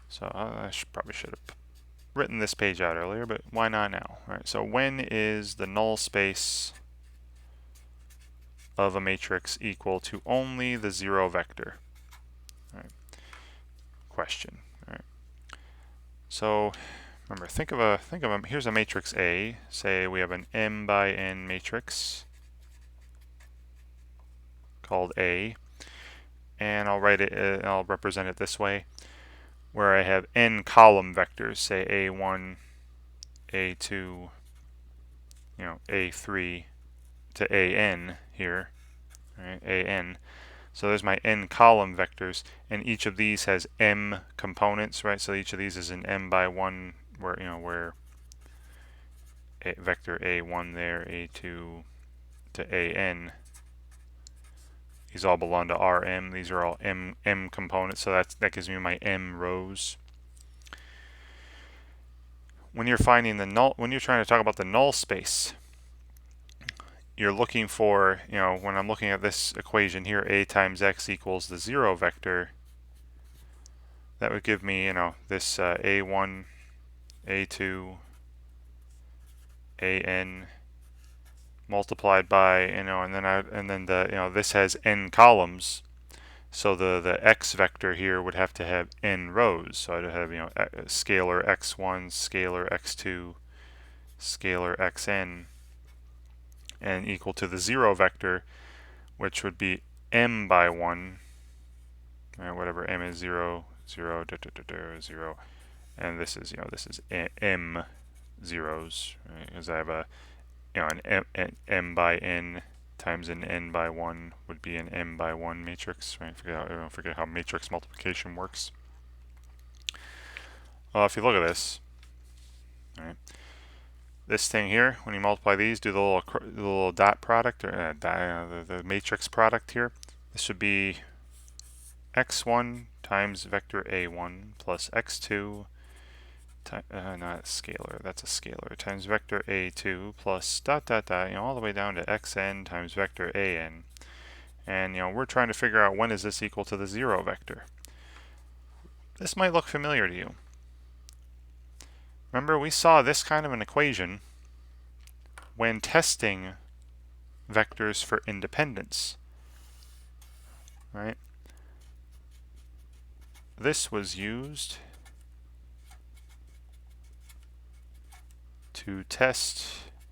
So I probably should have written this page out earlier, but why not now? All right, so when is the null space of a matrix equal to only the zero vector? All right. Question. All right. So remember, think of a here's a matrix A. Say we have an m by n matrix called A, and I'll write it. I'll represent it this way, where I have n column vectors, say A1, A2, A3 to AN here, right? AN. So there's my n column vectors, and each of these has m components, right? So each of these is an m by 1, where vector A1 there, A2 to AN. These all belong to Rm. These are all m components, so that gives me my m rows. When you're finding the null, when you're trying to talk about the null space, you're looking for, when I'm looking at this equation here, a times x equals the zero vector, that would give me, this a1, a2, an multiplied by, and then this has n columns, so the x vector here would have to have n rows. So I'd have, scalar x1, scalar x2, scalar xn, and equal to the zero vector, which would be m by 1, whatever m is, 0, 0, 0, and this is m zeros, because I have a an m by n times an n by 1 would be an m by 1 matrix, right? Forget how matrix multiplication works. Well, if you look at this, right, this thing here, when you multiply these, do the little dot product, or the matrix product here. This would be x1 times vector a1 plus x2 not scalar, that's a scalar, times vector a2 plus dot dot dot, all the way down to xn times vector an. And we're trying to figure out when is this equal to the zero vector. This might look familiar to you. Remember, we saw this kind of an equation when testing vectors for independence, right? This was used to test,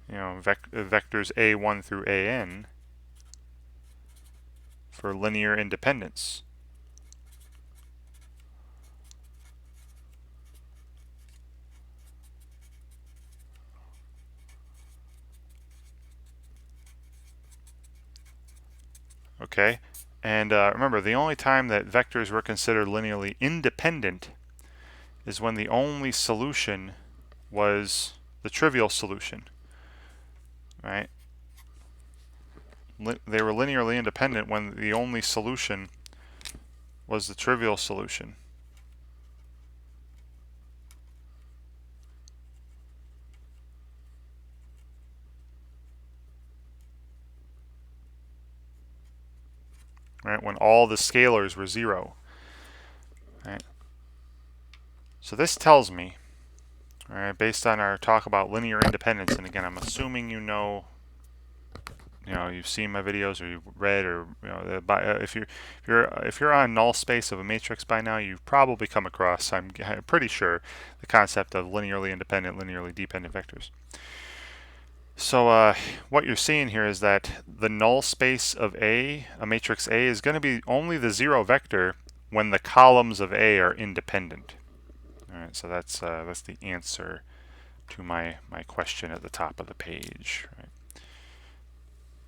vectors a1 through an for linear independence. Okay, and remember, the only time that vectors were considered linearly independent is when the only solution was the trivial solution, right? They were linearly independent when the only solution was the trivial solution. Right, when all the scalars were 0. Right? So this tells me, all right, based on our talk about linear independence, and again, I'm assuming you've seen my videos, or you've read, or if you're on null space of a matrix by now, you've probably come across, I'm pretty sure, the concept of linearly independent, linearly dependent vectors. So what you're seeing here is that the null space of a matrix A, is going to be only the zero vector when the columns of A are independent. All right, so that's the answer to my question at the top of the page. Right?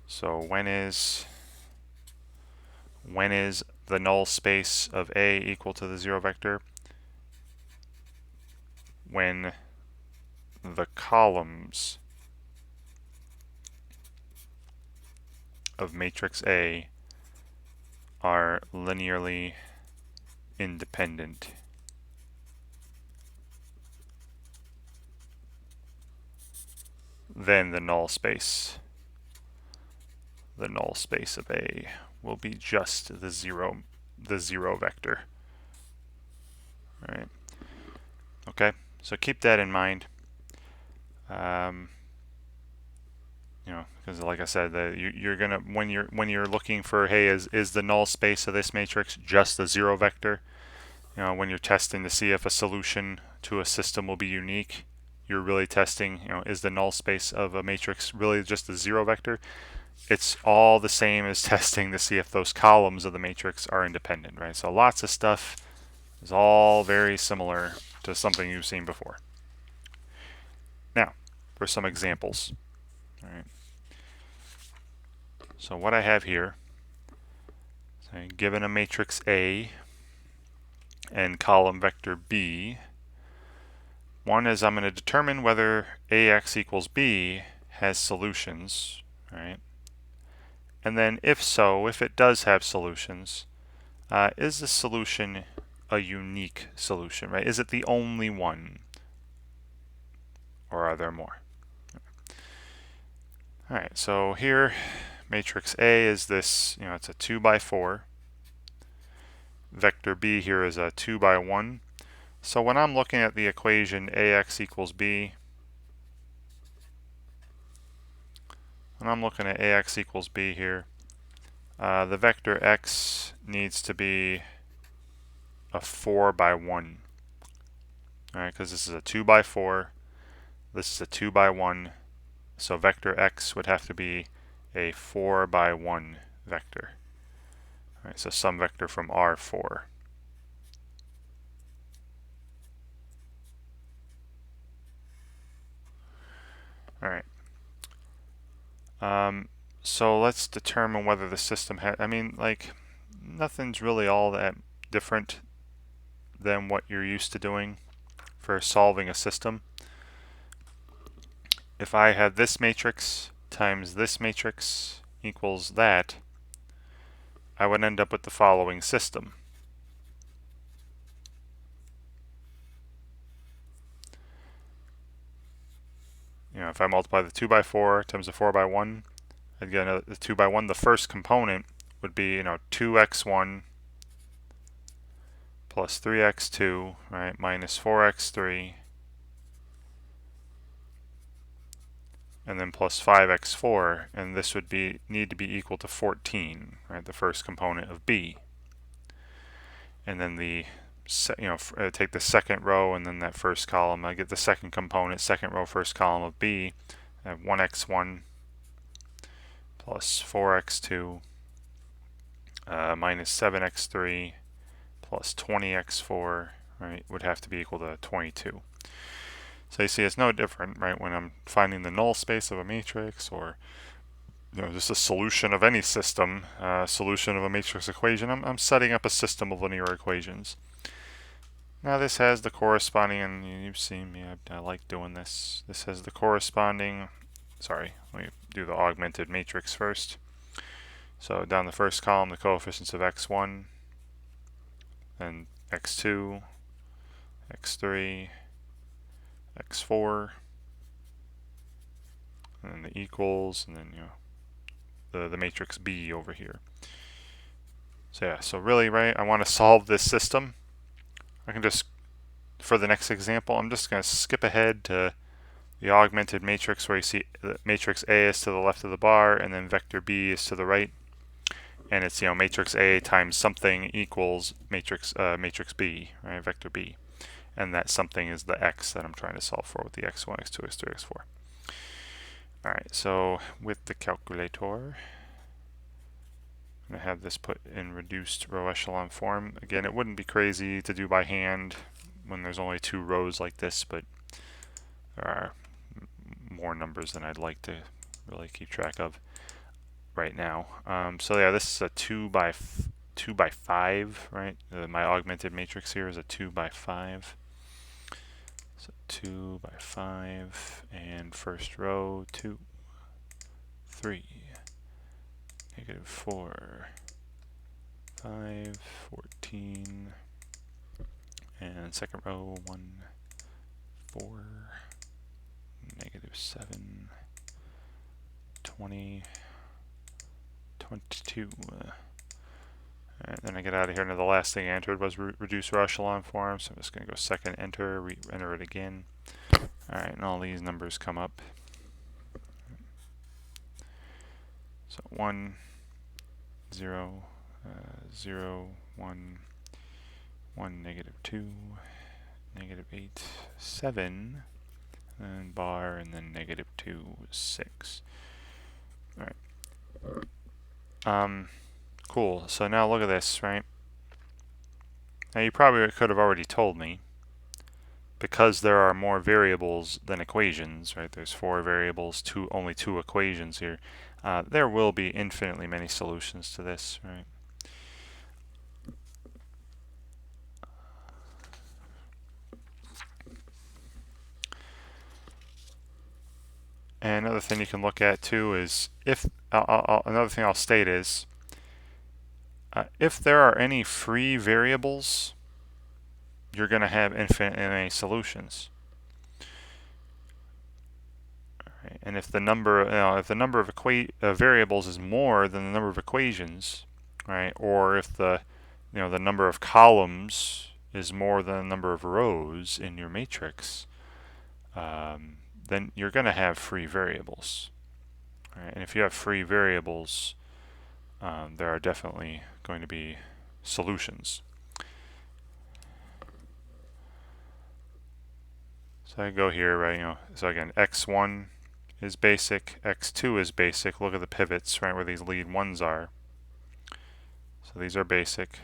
So when is the null space of A equal to the zero vector? When the columns of matrix A are linearly independent. Then the null space the null space of A will be just the zero vector. All right. Okay, so keep that in mind. You know, because like I said, you're gonna when you're looking for, hey, is the null space of this matrix just the zero vector? You know, when you're testing to see if a solution to a system will be unique, you're really testing, you know, is the null space of a matrix really just the zero vector? It's all the same as testing to see if those columns of the matrix are independent, right? So lots of stuff is all very similar to something you've seen before. Now, for some examples. All right. So what I have here, so given a matrix A and column vector B, one is I'm going to determine whether AX equals B has solutions, right? And then if so, if it does have solutions, is the solution a unique solution, right? Is it the only one, or are there more? All right, so here, matrix A is this, you know, it's a 2 by 4. Vector B here is a 2 by 1. So when I'm looking at the equation AX equals B, when I'm looking at AX equals B here, the vector X needs to be a 4 by 1. All right, because this is a 2 by 4, this is a 2 by 1, so vector X would have to be a 4 by 1 vector. All right, so some vector from R4. All right. So let's determine whether the system has, I mean, like, nothing's really all that different than what you're used to doing for solving a system. If I had this matrix times this matrix equals that, I would end up with the following system. You know, if I multiply the 2 by 4 times the 4 by 1, I'd get the 2 by 1. The first component would be, you know, 2x1 plus 3x2, right, minus 4x3, and then plus 5x4, and this would need to be equal to 14, right, the first component of B. And then take the second row and then that first column. I get the second component, second row, first column of B. I have 1x1 plus 4x2 minus 7x3 plus 20x4, right, would have to be equal to 22. So you see it's no different, right, when I'm finding the null space of a matrix, or, you know, just a solution of any system, solution of a matrix equation. I'm setting up a system of linear equations. Now this has the corresponding, and you've seen me, I like doing this. This has the corresponding, sorry, let me do the augmented matrix first. So down the first column, the coefficients of x1, then x2, x3, x4, and then the equals, and then, you know, the matrix B over here. So yeah, so really, right, I want to solve this system. I can just, for the next example, I'm just going to skip ahead to the augmented matrix where you see the matrix A is to the left of the bar and then vector B is to the right. And it's, you know, matrix A times something equals matrix B, right, vector B. And that something is the x that I'm trying to solve for with the x1, x2, x3, x4. All right, so with the calculator, I'm going to have this put in reduced row echelon form. Again, it wouldn't be crazy to do by hand when there's only 2 rows like this, but there are more numbers than I'd like to really keep track of right now. So yeah, this is a 2 by 5, right? My augmented matrix here is a 2 by 5. So 2 by 5, and first row 2, 3, -4, 5, 14, and second row 1, 4, -7, 20, 22. Alright, then I get out of here, and the last thing I entered was reduce our echelon form, so I'm just going to go second enter, enter it again. Alright, and all these numbers come up. So 1, 0, 0, 1, 1, negative 2, negative 8, 7, and bar, and then negative 2, 6. Alright. Cool. So now look at this, right? Now you probably could have already told me, because there are more variables than equations, right? There's 4 variables, only 2 equations here. There will be infinitely many solutions to this, right? And another thing you can look at too is another thing I'll state is if there are any free variables, you're going to have infinitely many solutions. Right? And if the number, if the number of variables is more than the number of equations, right? Or if the number of columns is more than the number of rows in your matrix, then you're going to have free variables. Right? And if you have free variables, there are definitely going to be solutions. So I go here, right? So again, x1 is basic, x2 is basic. Look at the pivots, right, where these lead ones are. So these are basic.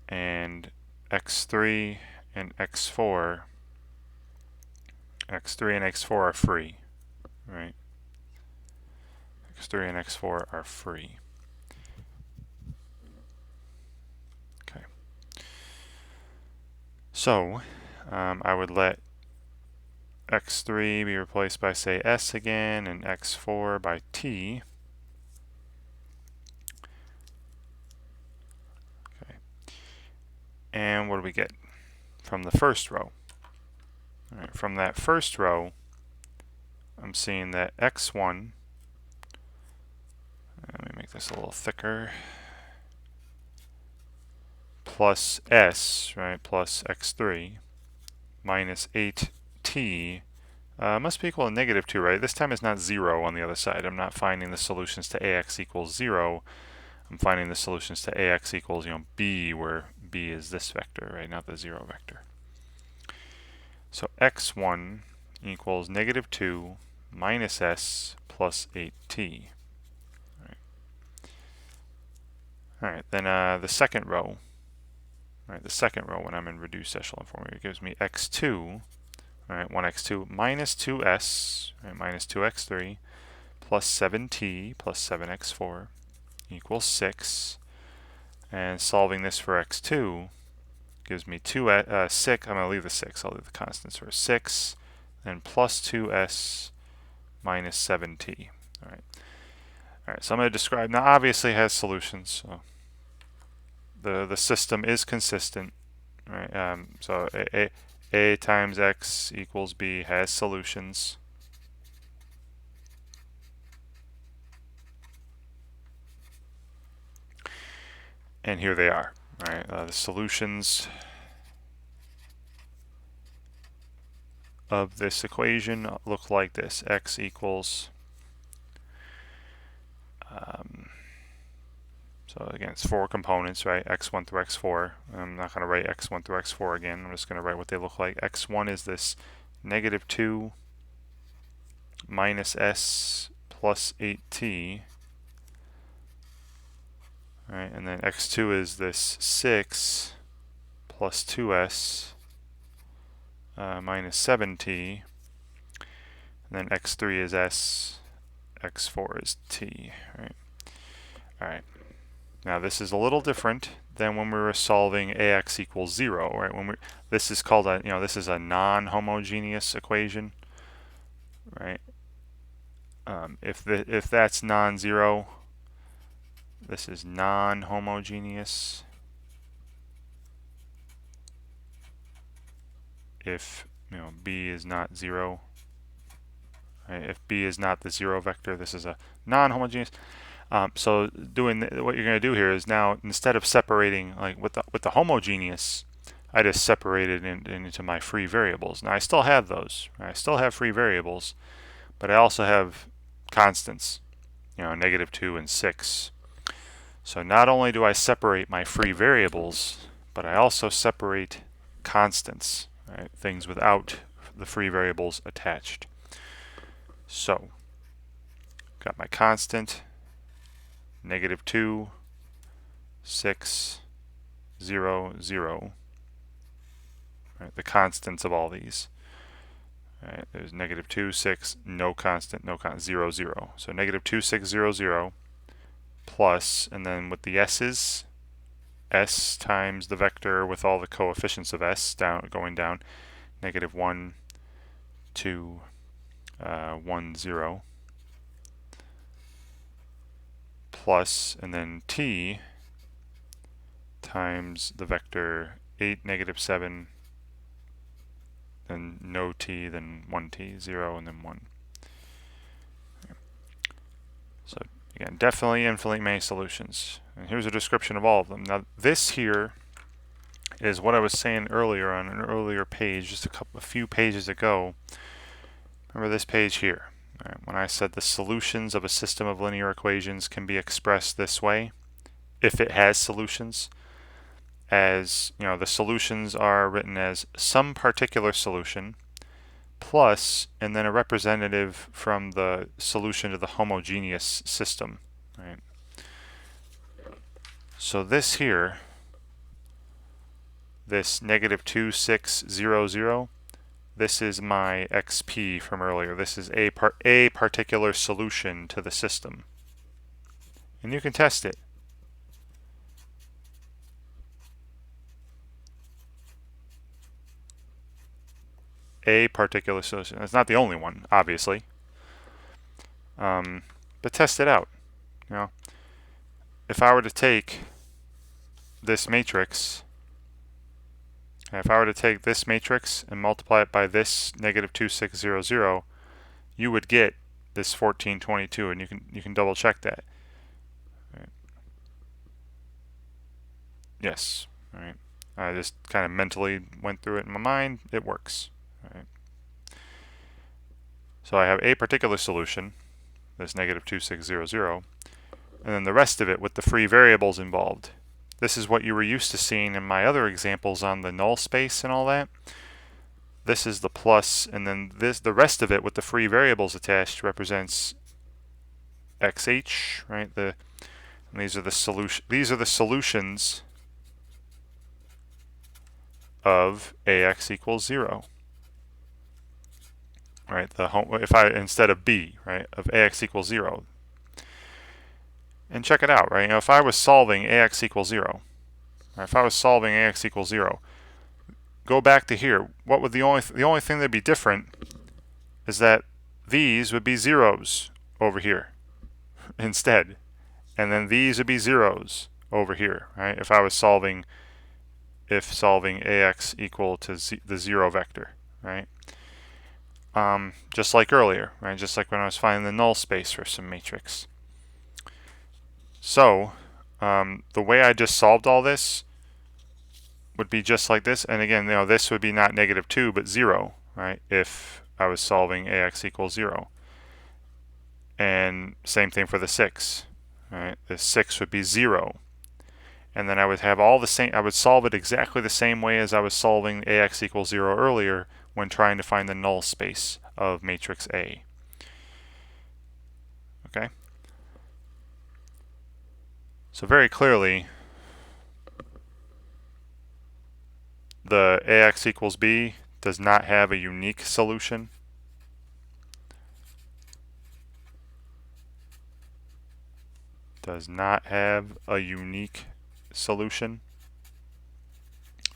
And x3 and x4 are free, right? x3 and x4 are free. Okay. So I would let x3 be replaced by, say, s again, and x4 by t. Okay. And what do we get from the first row? All right, from that first row, I'm seeing that x1, let me make this a little thicker, plus s, right, plus x3, minus 8t, must be equal to negative 2, right? This time it's not 0 on the other side. I'm not finding the solutions to ax equals 0. I'm finding the solutions to ax equals, b, where b is this vector, right, not the 0 vector. So x1 equals negative 2 minus s plus 8t. All right, then the second row, right, the second row when I'm in reduced echelon form, it gives me x2, all right, 1x2 minus 2s, right, minus 2x3 plus 7t plus 7x4 equals 6. And solving this for x2 gives me 6. I'm going to leave the 6. I'll leave the constants for 6. And plus 2s minus 7t. All right. So I'm going to describe. Now, obviously, it has solutions. So the system is consistent. Right. So a times x equals b has solutions. And here they are. Right. The solutions of this equation look like this. X equals, so again, it's 4 components, right? x1 through x4. I'm not going to write x1 through x4 again. I'm just going to write what they look like. x1 is this negative 2 minus s plus 8t. Right, and then x2 is this 6 plus 2s minus 7t. And then x3 is s, x4 is t. Right. All right. Now this is a little different than when we were solving ax equals 0. Right. This is called a this is a non-homogeneous equation. Right. If that's non-zero, this is non-homogeneous. If b is not 0, Right? If B is not the 0 vector, this is a non-homogeneous. So what you're going to do here is now, instead of separating like with the homogeneous, I just separated into my free variables. Now I still have those. Right? I still have free variables, but I also have constants, -2 and 6. So not only do I separate my free variables, but I also separate constants, right? Things without the free variables attached. So got my constant, -2, 6, 0, 0. Right? The constants of all these. Right? There's -2, 6, no constant, 0, 0. So -2, 6, 0, 0 plus, and then with the s's, s times the vector with all the coefficients of s going down, -1, 2, 1, 0, plus, and then t times the vector 8, -7, then no t, then 1t, 0, and then 1. So again, definitely infinitely many solutions. And here's a description of all of them. Now this here is what I was saying earlier on an earlier page, just a few pages ago. Remember this page here. Right, when I said the solutions of a system of linear equations can be expressed this way, if it has solutions, as the solutions are written as some particular solution plus, and then a representative from the solution to the homogeneous system. Right? So this here, this -2, 6, 0, 0, this is my xp from earlier. This is a particular solution to the system. And you can test it. A particular solution. It's not the only one, obviously. But test it out. If I were to take this matrix, and multiply it by this -2, 6, 0, 0, you would get this 14, 22, and you can double check that. Right. Yes. Right. I just kind of mentally went through it in my mind. It works. Right. So I have a particular solution, this -2, 6, 0, 0, and then the rest of it with the free variables involved. This is what you were used to seeing in my other examples on the null space and all that. This is the plus, and then the rest of it with the free variables attached represents xh, right? These are the solutions of ax equals 0. Right? Instead of b, right, of ax equals 0. And check it out, right? If I was solving ax equals 0, go back to here. What would the only thing that'd be different is that these would be zeros over here instead, and then these would be zeros over here, right? If solving ax equal to the 0 vector, right? Just like earlier, right? Just like when I was finding the null space for some matrix. So the way I just solved all this would be just like this, and again, this would be not -2 but 0, right? If I was solving ax equals 0, and same thing for the 6, right? The 6 would be 0, and then I would have all the same. I would solve it exactly the same way as I was solving ax equals 0 earlier when trying to find the null space of matrix A. Okay. So very clearly, the ax equals b does not have a unique solution. Does not have a unique solution.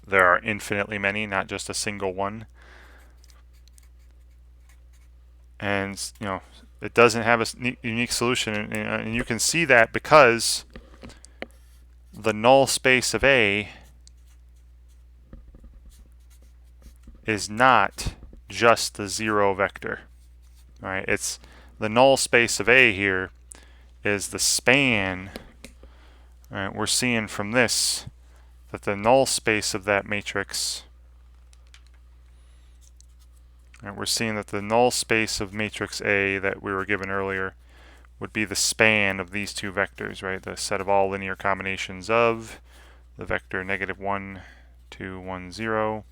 There are infinitely many, not just a single one. And it doesn't have a unique solution, and you can see that because the null space of A is not just the 0 vector. All right, it's the null space of A here is the span. All right, we're seeing from this that the null space of that matrix, and we're seeing that the null space of matrix A that we were given earlier would be the span of these two vectors, right? The set of all linear combinations of the vector -1, 2, 1, 0,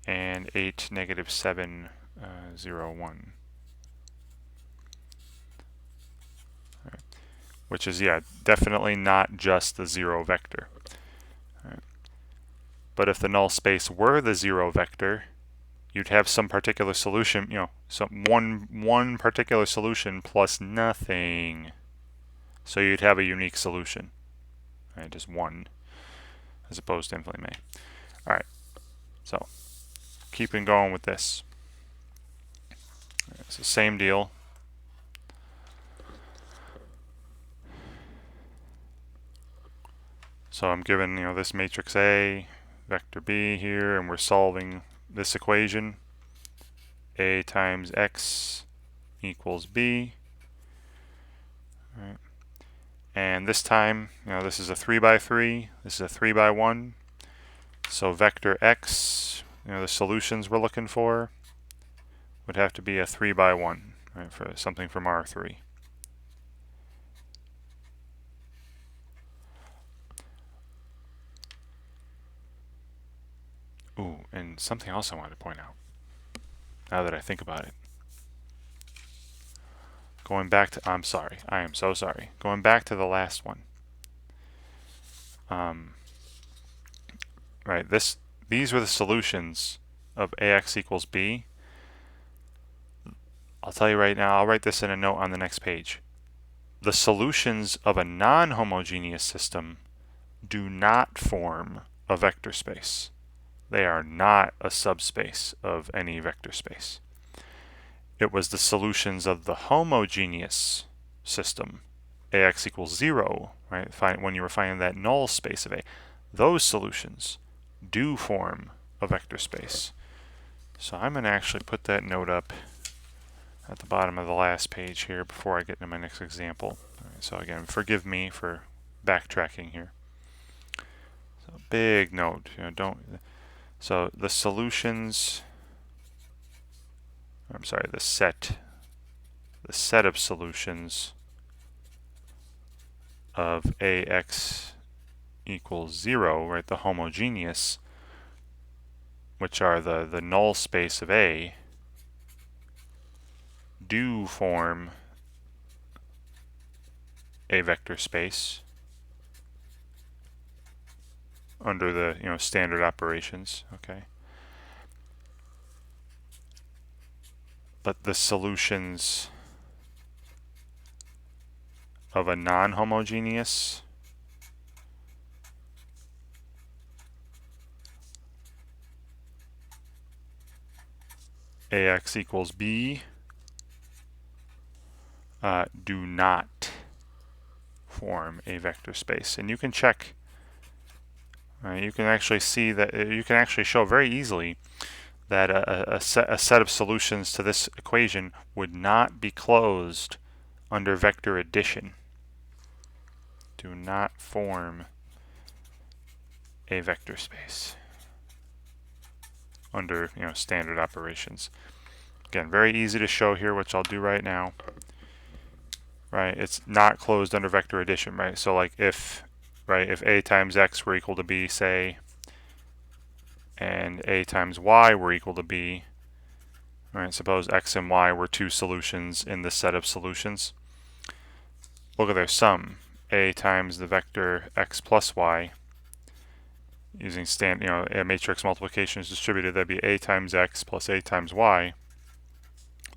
and 8, -7, 0, 1. Right. Which is, yeah, definitely not just the 0 vector. Right. But if the null space were the 0 vector, you'd have some particular solution, some one particular solution plus nothing. So you'd have a unique solution, right? Just one, as opposed to infinitely many. All right, so keeping going with this. It's the same deal. So I'm given, this matrix A, vector B here, and we're solving this equation. A times X equals B. All right. And this time, this is a 3 by 3. This is a 3 by 1. So vector X, the solutions we're looking for would have to be a 3 by 1, right, for something from R3. Ooh, and something else I wanted to point out, now that I think about it. Going back to, I'm sorry, I am so sorry. Going back to the last one. Right, these were the solutions of AX equals B. I'll tell you right now, I'll write this in a note on the next page. The solutions of a non-homogeneous system do not form a vector space. They are not a subspace of any vector space. It was the solutions of the homogeneous system, AX equals 0, right? When you were finding that null space of A, those solutions do form a vector space. So I'm going to actually put that note up at the bottom of the last page here before I get into my next example. All right, so again, forgive me for backtracking here. So big note, so the solutions, I'm sorry, the set of solutions of AX equals 0, right, the homogeneous, which are the null space of A, do form a vector space under the standard operations, okay? But the solutions of a non-homogeneous AX equals B do not form a vector space. And you can check, you can actually see that, you can actually show very easily that a set of solutions to this equation would not be closed under vector addition. Do not form a vector space under standard operations. Again, very easy to show here, which I'll do right now. Right, it's not closed under vector addition, right? So like if A times X were equal to B, say, and A times Y were equal to B, right? Suppose X and Y were two solutions in this set of solutions. Look at their sum. A times the vector X plus Y, using a matrix multiplication is distributed, that'd be A times X plus A times Y.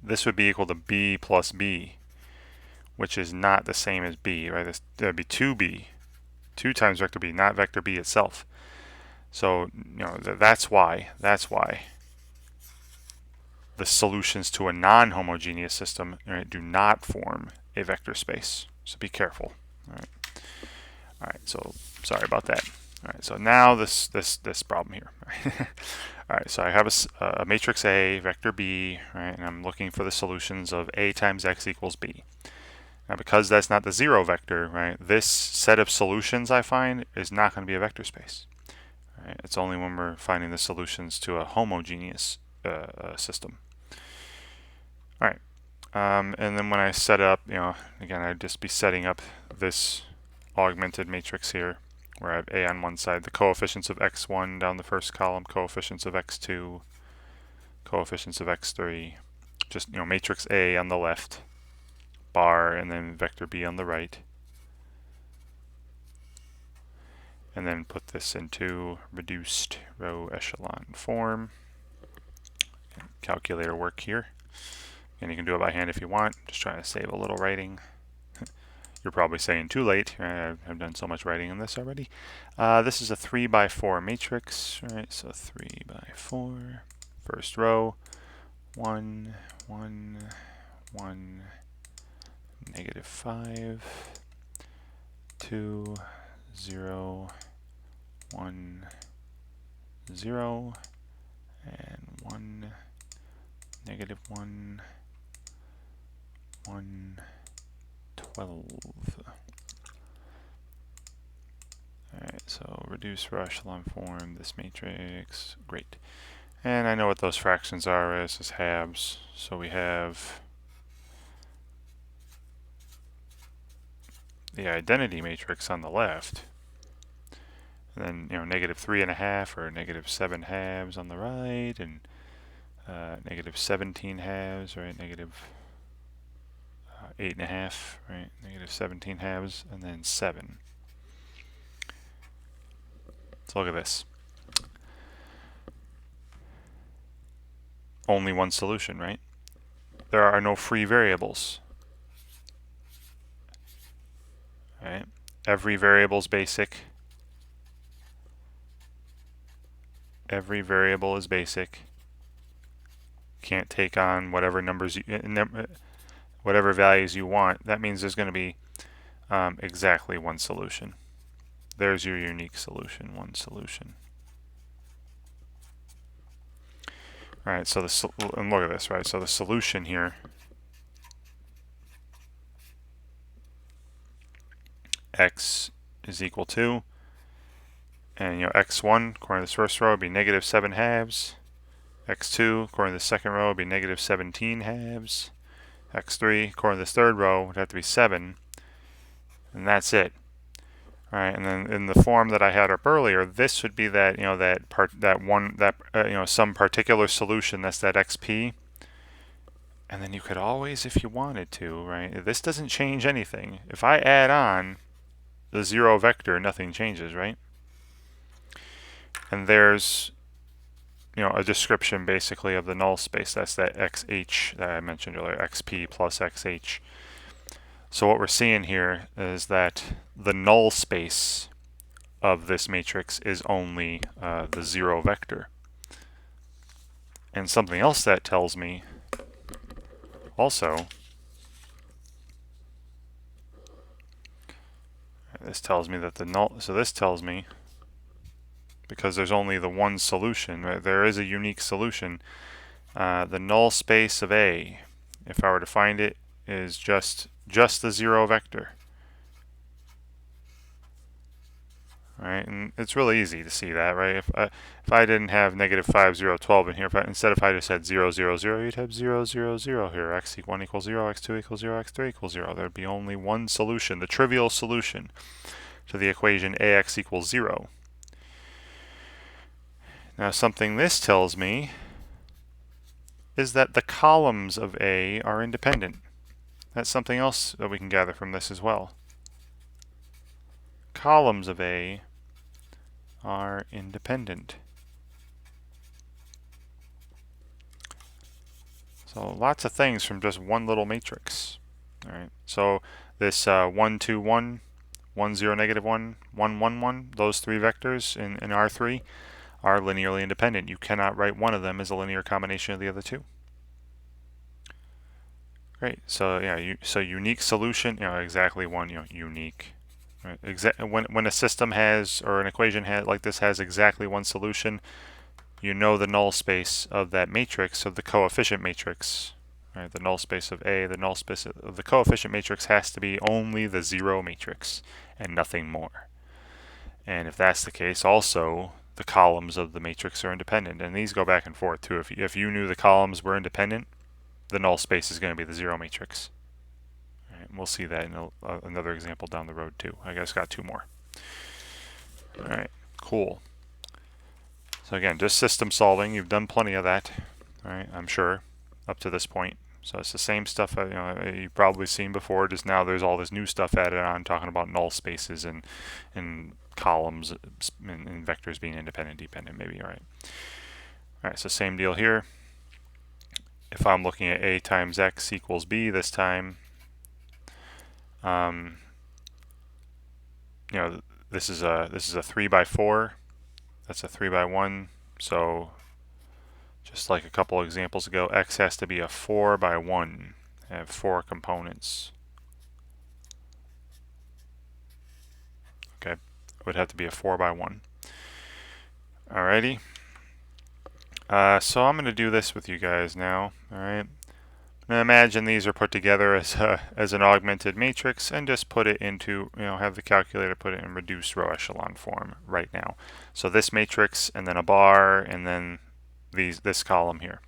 This would be equal to B plus B, which is not the same as B, right? That'd be 2B, 2 times vector B, not vector B itself. So, that's why the solutions to a non-homogeneous system, right, do not form a vector space. So be careful. All right. So sorry about that. All right. So now this problem here. All right, so I have a matrix A, vector B, right, and I'm looking for the solutions of A times X equals B. Now, because that's not the zero vector, right, this set of solutions I find is not going to be a vector space. Right? It's only when we're finding the solutions to a homogeneous system. All right, and then when I set up, again, I'd just be setting up this augmented matrix here, where I have A on one side, the coefficients of x1 down the first column, coefficients of x2, coefficients of x3, just matrix A on the left, bar, and then vector B on the right. And then put this into reduced row echelon form. Calculator work here. And you can do it by hand if you want. Just trying to save a little writing. You're probably saying too late. I've done so much writing in this already. This is a 3 by 4 matrix, right? So 3 by 4. First row, 1, 1, 1, -5, 2, 0, 1, 0, and 1, -1, 1, 12. Alright, so reduce row echelon form, this matrix, great. And I know what those fractions are, this is halves, so we have the identity matrix on the left, and then -3.5 or -7 halves on the right, and -17 halves, right? -8.5, right? -17 halves, and then 7. So look at this. Only one solution, right? There are no free variables. Right? Every variable is basic. Every variable is basic. Can't take on whatever numbers, whatever values you want. That means there's going to be exactly one solution. There's your unique solution, one solution. All right, so and look at this, right? So the solution here, x is equal to, and x1 according to this first row would be -7 halves. x2 according to the second row would be -17 halves. x3 according to this third row would have to be 7, and that's it. All right, and then in the form that I had up earlier, this would be that some particular solution, that's that xp. And then you could always, if you wanted to, right? This doesn't change anything. If I add on the zero vector, nothing changes, right? And there's a description basically of the null space. That's that xh that I mentioned earlier, xp plus xh. So what we're seeing here is that the null space of this matrix is only the zero vector. And something else that tells me also, this tells me that the null, so this tells me, because there's only the one solution, right? There is a unique solution. The null space of A, if I were to find it, is just the zero vector. Right, and it's really easy to see that, right? If I didn't have -5, 0, 12 in here, instead if I just had 0, 0, 0, you'd have 0, 0, 0 here. x1 equals 0, x2 equals 0, x3 equals 0. There'd be only one solution, the trivial solution to the equation ax equals 0. Now something this tells me is that the columns of A are independent. That's something else that we can gather from this as well. Columns of A are independent. So lots of things from just one little matrix. All right. So this 1, 2, 1, 1, 0, -1, 1, 1, 1, those three vectors in R3 are linearly independent. You cannot write one of them as a linear combination of the other two. Great. So yeah, so unique solution, exactly one, unique. Right. When a system has, or an equation like this has exactly one solution, you know the null space of that matrix, of the coefficient matrix, right? The null space of A, the null space of the coefficient matrix has to be only the zero matrix and nothing more. And if that's the case, also the columns of the matrix are independent, and these go back and forth too. If you knew the columns were independent, the null space is going to be the zero matrix. All right, we'll see that in another example down the road too. I guess got two more. All right, cool. So again, just system solving. You've done plenty of that, all right? I'm sure up to this point. So it's the same stuff you've probably seen before. Just now there's all this new stuff added on, talking about null spaces and columns and vectors being independent, dependent. Maybe all right. All right. So same deal here. If I'm looking at A times X equals B this time, this is a 3 by 4. That's a 3 by 1. So just like a couple examples ago, X has to be a 4 by 1. Have 4 components. Okay, would have to be a 4 by 1. Alrighty. So I'm going to do this with you guys now. All right. Now imagine these are put together as an augmented matrix, and just put it into, have the calculator put it in reduced row echelon form right now. So this matrix, and then a bar, and then this column here.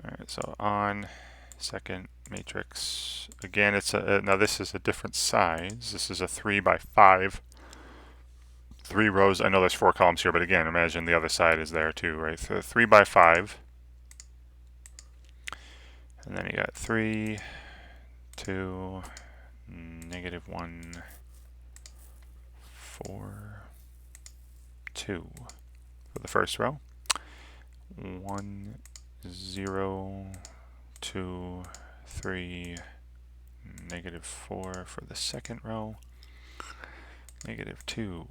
All right. So on second matrix. Again, it's now this is a different size. This is a 3 by 5. 3 rows. I know there's 4 columns here, but again, imagine the other side is there too, right? So 3 by 5. And then you got 3, 2, -1, 4, 2 for the first row. 1, 0, 2, 3, -4 for the second row. -2,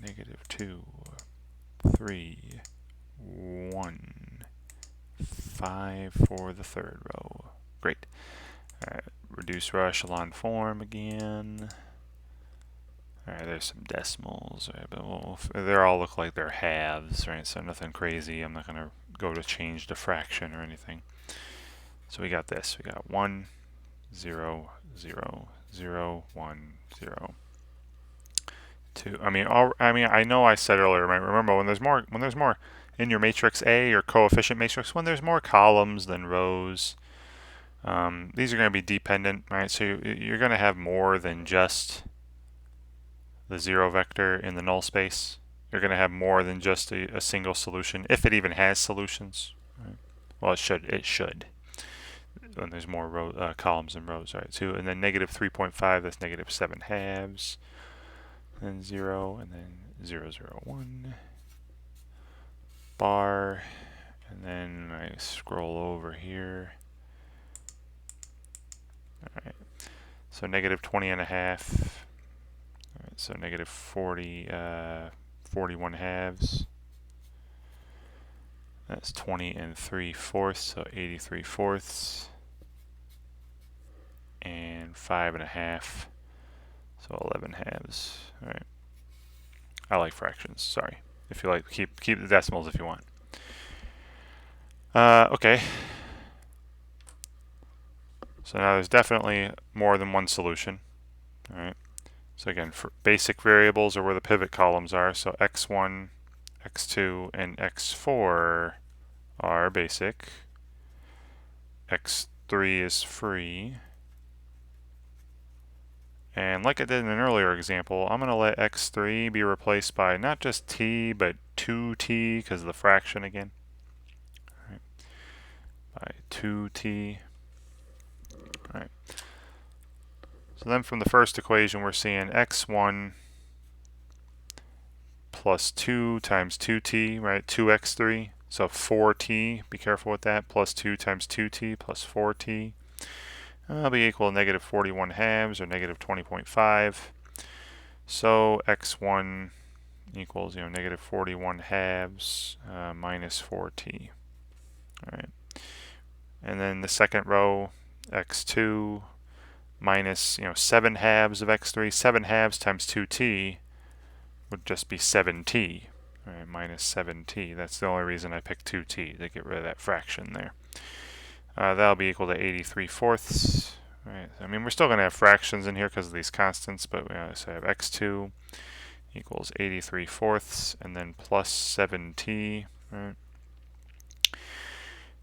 -2, 3, 1, 5 for the third row. Great. Reduce row echelon form again. Alright, there's some decimals, right, but they all look like they're halves, right? So nothing crazy. I'm not going to go to change the fraction or anything. So we got this. We got 1, 0, 0, 0, 1, 0. 2. I know I said earlier, right? Remember when there's more in your matrix A, your coefficient matrix, when there's more columns than rows, these are going to be dependent, right? So you're going to have more than just the zero vector in the null space. You're going to have more than just a single solution, if it even has solutions. Right? Well, it should. When there's more columns and rows, right? So, and then -3.5, that's -7 halves. Then 0, and then 0, 0, 1. Bar, and then I scroll over here. Alright, so -20.5. Alright, so -40, 41 halves. That's 20 3/4, so 83 fourths. And 5.5, so 11 halves. Alright. I like fractions, sorry. If you like, keep the decimals if you want. Okay. So now there's definitely more than one solution. All right. So again, for basic variables are where the pivot columns are. So x1, x2, and x4 are basic. x3 is free. And like I did in an earlier example, I'm going to let x3 be replaced by not just t, but 2t, because of the fraction again. All right. By 2t. All right. So then from the first equation, we're seeing x1 plus 2 times 2t, right? 2x3. So 4t, be careful with that, plus 2 times 2t plus 4t. That'll be equal to -41 halves, or -20.5. So x1 equals, -41 halves minus 4t. All right. And then the second row, x2 minus 7 halves of x3. 7 halves times 2t would just be 7t. right, minus 7t. That's the only reason I picked 2t, to get rid of that fraction there. That'll be equal to 83/4. Right. I mean, we're still going to have fractions in here because of these constants, but so I have x2 equals 83/4, and then plus 7t. Right.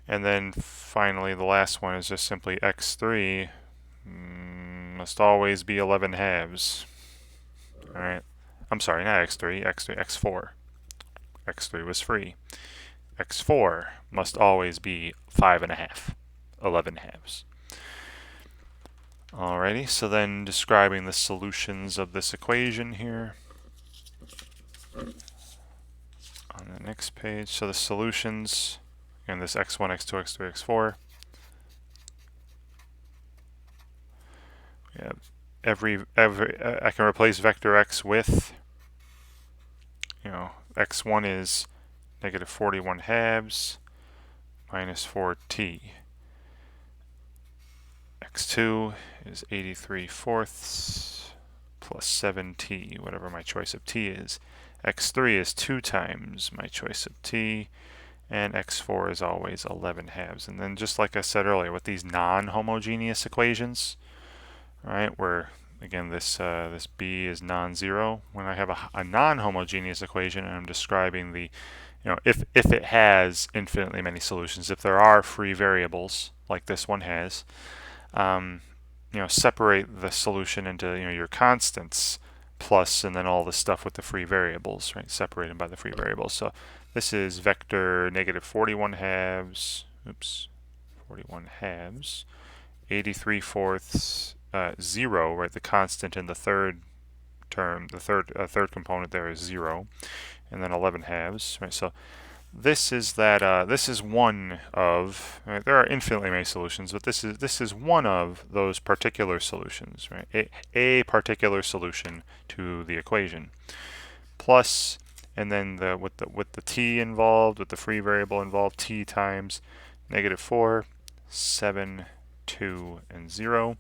And then finally, the last one is just simply x3 must always be 11 halves. All right. I'm sorry, not x3, x4. x3 was free. x4 must always be 5.5, 11 halves. Alrighty, so then describing the solutions of this equation here on the next page. So the solutions, again, this x1, x2, x3, x4. We have every I can replace vector x with, x1 is negative 41 halves minus 4t. x2 is 83/4 plus 7t, whatever my choice of t is. x3 is 2 times my choice of t, and x4 is always 11 halves. And then just like I said earlier, with these non-homogeneous equations, right, where again this b is non-zero, when I have a non-homogeneous equation and I'm describing the, if it has infinitely many solutions, if there are free variables like this one has, separate the solution into your constants plus and then all the stuff with the free variables, right, separated by the free variables. So this is vector negative 41 halves, 41 halves, 83/4, 0, right, the constant in the third term, the third component there is 0, and then 11 halves, right? So this is that. This is one of. Right, there are infinitely many solutions, but this is one of those particular solutions, right? A particular solution to the equation. Plus, and then with the t involved, with the free variable involved, t times negative 4, 7, 2, and 0.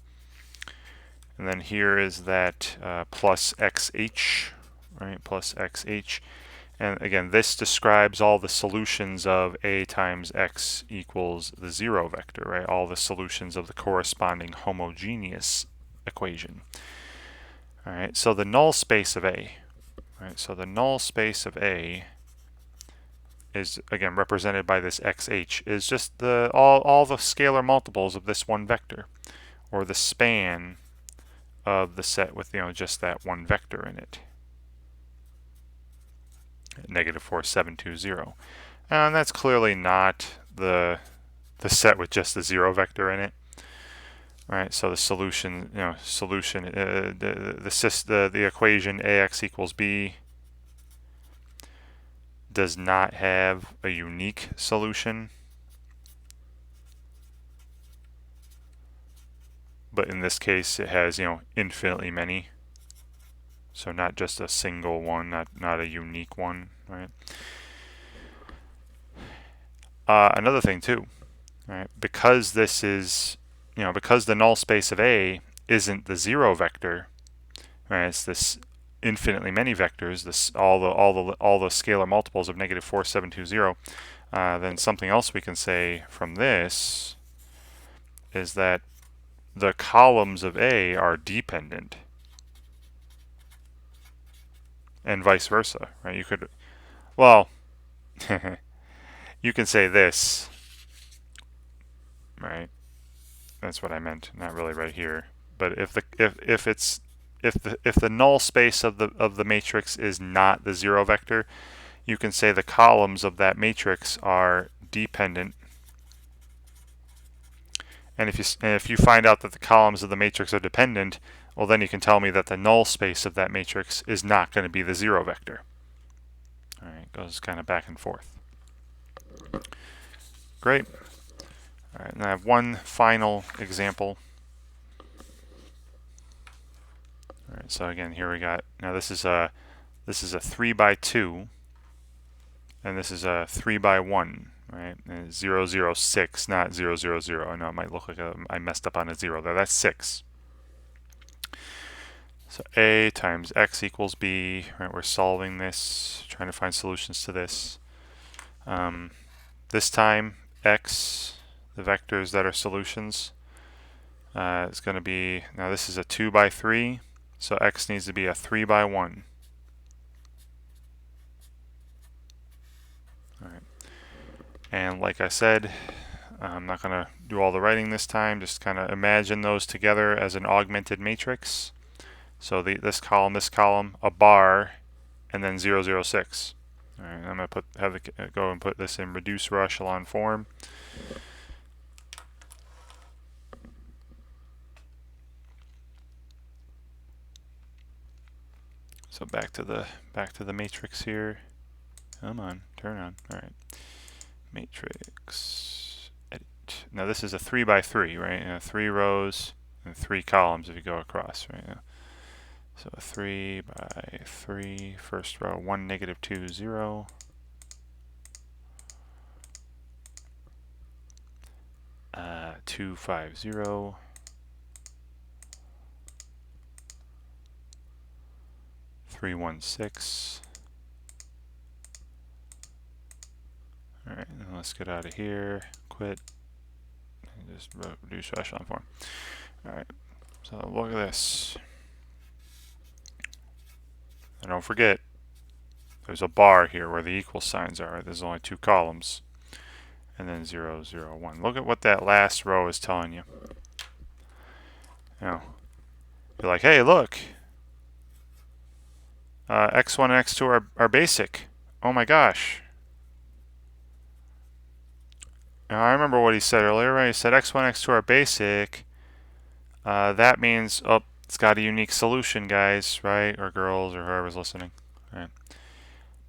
And then here is that plus xh, right? Plus xh. And again, this describes all the solutions of a times x equals the 0 vector, right? All the solutions of the corresponding homogeneous equation. All right, so the null space of A, right? So the null space of A is, again, represented by this xh, is just all the scalar multiples of this one vector, or the span of the set with, just that one vector in it. Negative 4, 7, 2, 0. And that's clearly not the set with just the 0 vector in it. Right, so the solution, the equation ax equals b does not have a unique solution. But in this case, it has, infinitely many. So not just a single one, not a unique one, right? Another thing too, right? Because this is, because the null space of A isn't the 0 vector, right? It's this infinitely many vectors, this all the scalar multiples of negative 4, 7, 2, 0. Then something else we can say from this is that the columns of A are dependent, and vice versa, right? You could, well, you can say this, right? That's what I meant, not really right here. But if the null space of the matrix is not the 0 vector, you can say the columns of that matrix are dependent. And if you find out that the columns of the matrix are dependent, well, then you can tell me that the null space of that matrix is not going to be the 0 vector. All right, it goes kind of back and forth. Great. All right, and I have one final example. All right, so again, here we got, now this is a 3 by 2, and this is a 3 by 1, right? And 0, 0, 6, not 0, 0, 0. I know it might look like I messed up on a 0 there. That's 6. So A times X equals B, right? We're solving this, trying to find solutions to this. This time, X, the vectors that are solutions, is going to be, now this is a 2 by 3, so X needs to be a 3 by 1. All right. And like I said, I'm not going to do all the writing this time, just kind of imagine those together as an augmented matrix. So this column, a bar, and then 0, 0, 6. All right, I'm going to go and put this in reducer echelon form. So back to the matrix here. Come on, turn on. All right, matrix edit. Now this is a 3 by 3, right? 3 rows and 3 columns if you go across, right? So a 3 by 3, first row, 1, negative 2, 0. Uh, 2, 5, 0. 3, 1, 6. All right, now let's get out of here, quit, and just reduce echelon form. All right, so look at this. And don't forget, there's a bar here where the equal signs are. There's only 2 columns. And then 0, 0, 1. Look at what that last row is telling you. Now, you're like, hey, look. X1 and X2 are basic. Oh my gosh. Now, I remember what he said earlier, right? He said X1 and X2 are basic. That means, oh, it's got a unique solution, guys, right? Or girls, or whoever's listening. Right?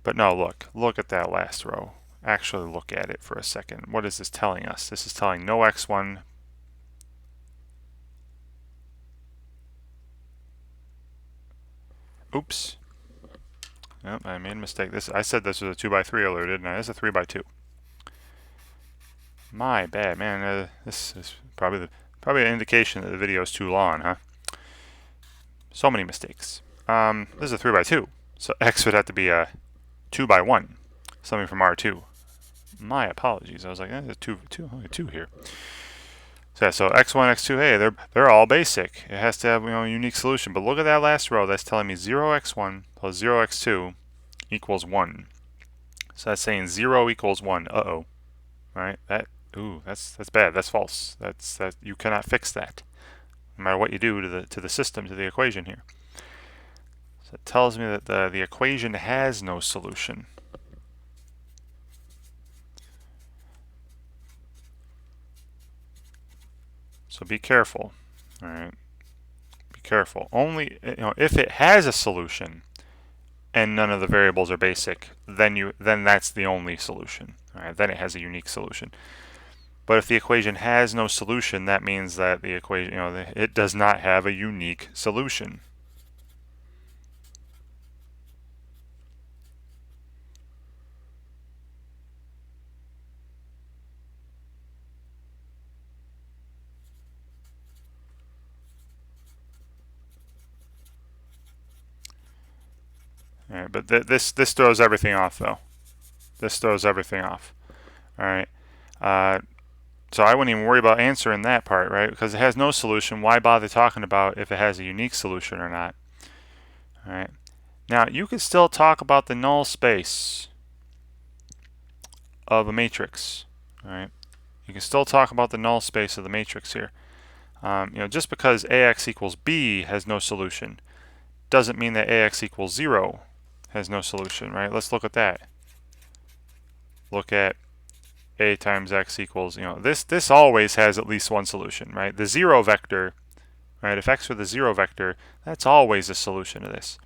But no, look at that last row. Actually look at it for a second. What is this telling us? This is telling no X1. Oops. Nope, I made a mistake. I said this was a 2 by 3 earlier, didn't I? This is a 3 by 2. My bad, man. This is probably an indication that the video is too long, huh? So many mistakes. This is a 3 by 2, so X would have to be a 2 by 1, something from R2. My apologies. I was like, there's only two here. So yeah, so X1, X2, hey, they're all basic. It has to have a unique solution. But look at that last row. That's telling me 0x1 plus 0x2 equals 1. So that's saying 0 equals 1. Uh-oh. Right? That's bad. That's false. You cannot fix that, no matter what you do to the system, to the equation here. So it tells me that the equation has no solution. So be careful. All right. Be careful. Only if it has a solution and none of the variables are basic, then that's the only solution. All right. Then it has a unique solution. But if the equation has no solution, that means that the equation, it does not have a unique solution. All right, but this throws everything off, though. This throws everything off. All right. So I wouldn't even worry about answering that part, right? Because it has no solution. Why bother talking about if it has a unique solution or not? All right. Now, you could still talk about the null space of a matrix. All right. You can still talk about the null space of the matrix here. Just because AX equals B has no solution doesn't mean that AX equals 0 has no solution, right? Let's look at that. Look at A times X equals, this always has at least one solution, right? The 0 vector, right? If X were the 0 vector, that's always a solution to this.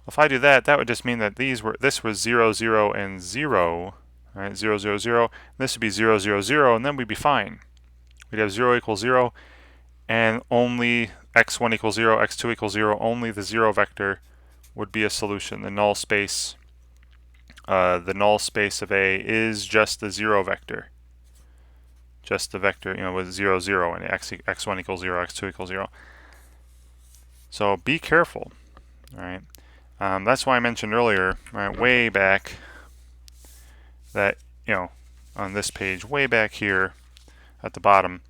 If I do that, that would just mean that this was 0, 0, and 0, right? 0, 0, 0. This would be 0, 0, 0, and then we'd be fine. We'd have 0 equals 0, and only x1 equals 0, x2 equals 0, only the 0 vector would be a solution. The null space of A is just the 0 vector. Just the vector, with 0, 0, and x1 equals 0, x2 equals 0. So be careful. All right. That's why I mentioned earlier, right, way back, that, on this page, way back here at the bottom,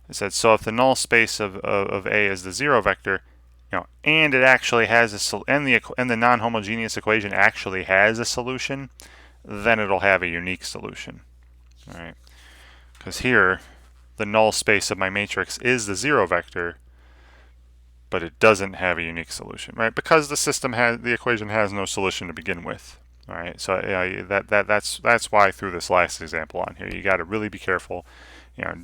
it said, so if the null space of A is the zero vector, and it actually has and the non-homogeneous equation actually has a solution, then it'll have a unique solution. All right. Because here, the null space of my matrix is the zero vector, but it doesn't have a unique solution, right? Because the equation has no solution to begin with. All right, so that's why through this last example on here, you got to really be careful.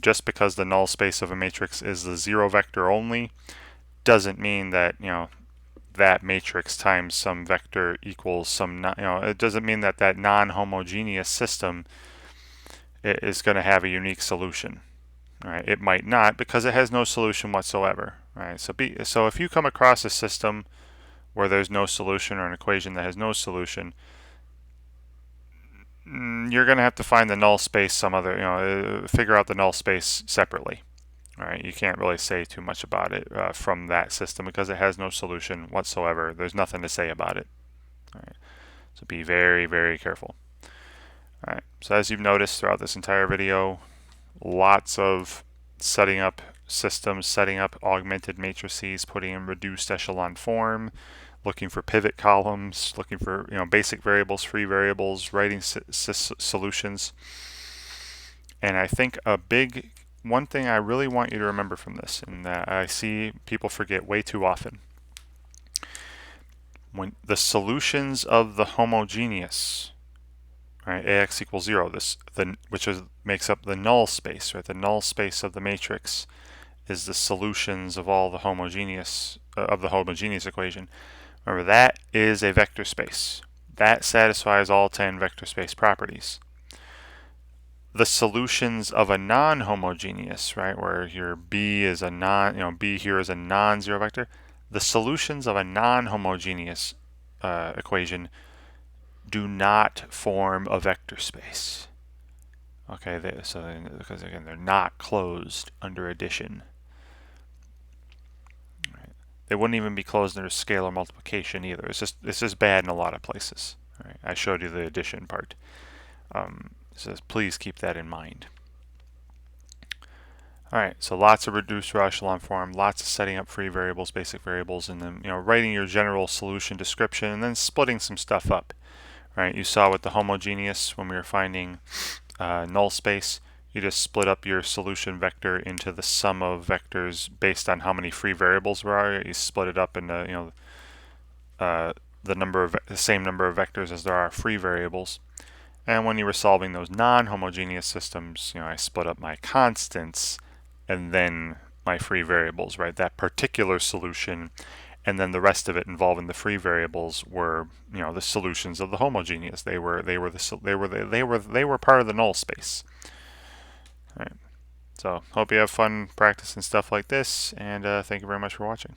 Just because the null space of a matrix is the zero vector only, doesn't mean that that matrix times some vector equals some. It doesn't mean that that non-homogeneous system is going to have a unique solution. All right, it might not, because it has no solution whatsoever. All right, so if you come across a system where there's no solution, or an equation that has no solution, you're going to have to find the null space figure out the null space separately. All right, you can't really say too much about it from that system, because it has no solution whatsoever. There's nothing to say about it. All right, so be very, very careful. All right, so as you've noticed throughout this entire video, lots of setting up systems, setting up augmented matrices, putting in reduced echelon form, looking for pivot columns, looking for basic variables, free variables, writing solutions. And I think one thing I really want you to remember from this, and that I see people forget way too often, when the solutions of the homogeneous, right, AX equals 0, makes up the null space, right? The null space of the matrix is the solutions of all the homogeneous equation. Remember, that is a vector space. That satisfies all 10 vector space properties. The solutions of a non-homogeneous, right, where your B is a B here is a non-zero vector. The solutions of a non-homogeneous equation do not form a vector space. Okay, because again, they're not closed under addition. Right. They wouldn't even be closed under scalar multiplication either. It's just bad in a lot of places. Right. I showed you the addition part. So please keep that in mind. All right, so lots of reduced raw echelon form, lots of setting up free variables, basic variables, and then writing your general solution description, and then splitting some stuff up. Right, you saw with the homogeneous, when we were finding null space, you just split up your solution vector into the sum of vectors based on how many free variables there are. You split it up into the same number of vectors as there are free variables. And when you were solving those non-homogeneous systems, I split up my constants and then my free variables, right? That particular solution, and then the rest of it involving the free variables were, the solutions of the homogeneous. They were part of the null space. All right. So hope you have fun practicing stuff like this, and thank you very much for watching.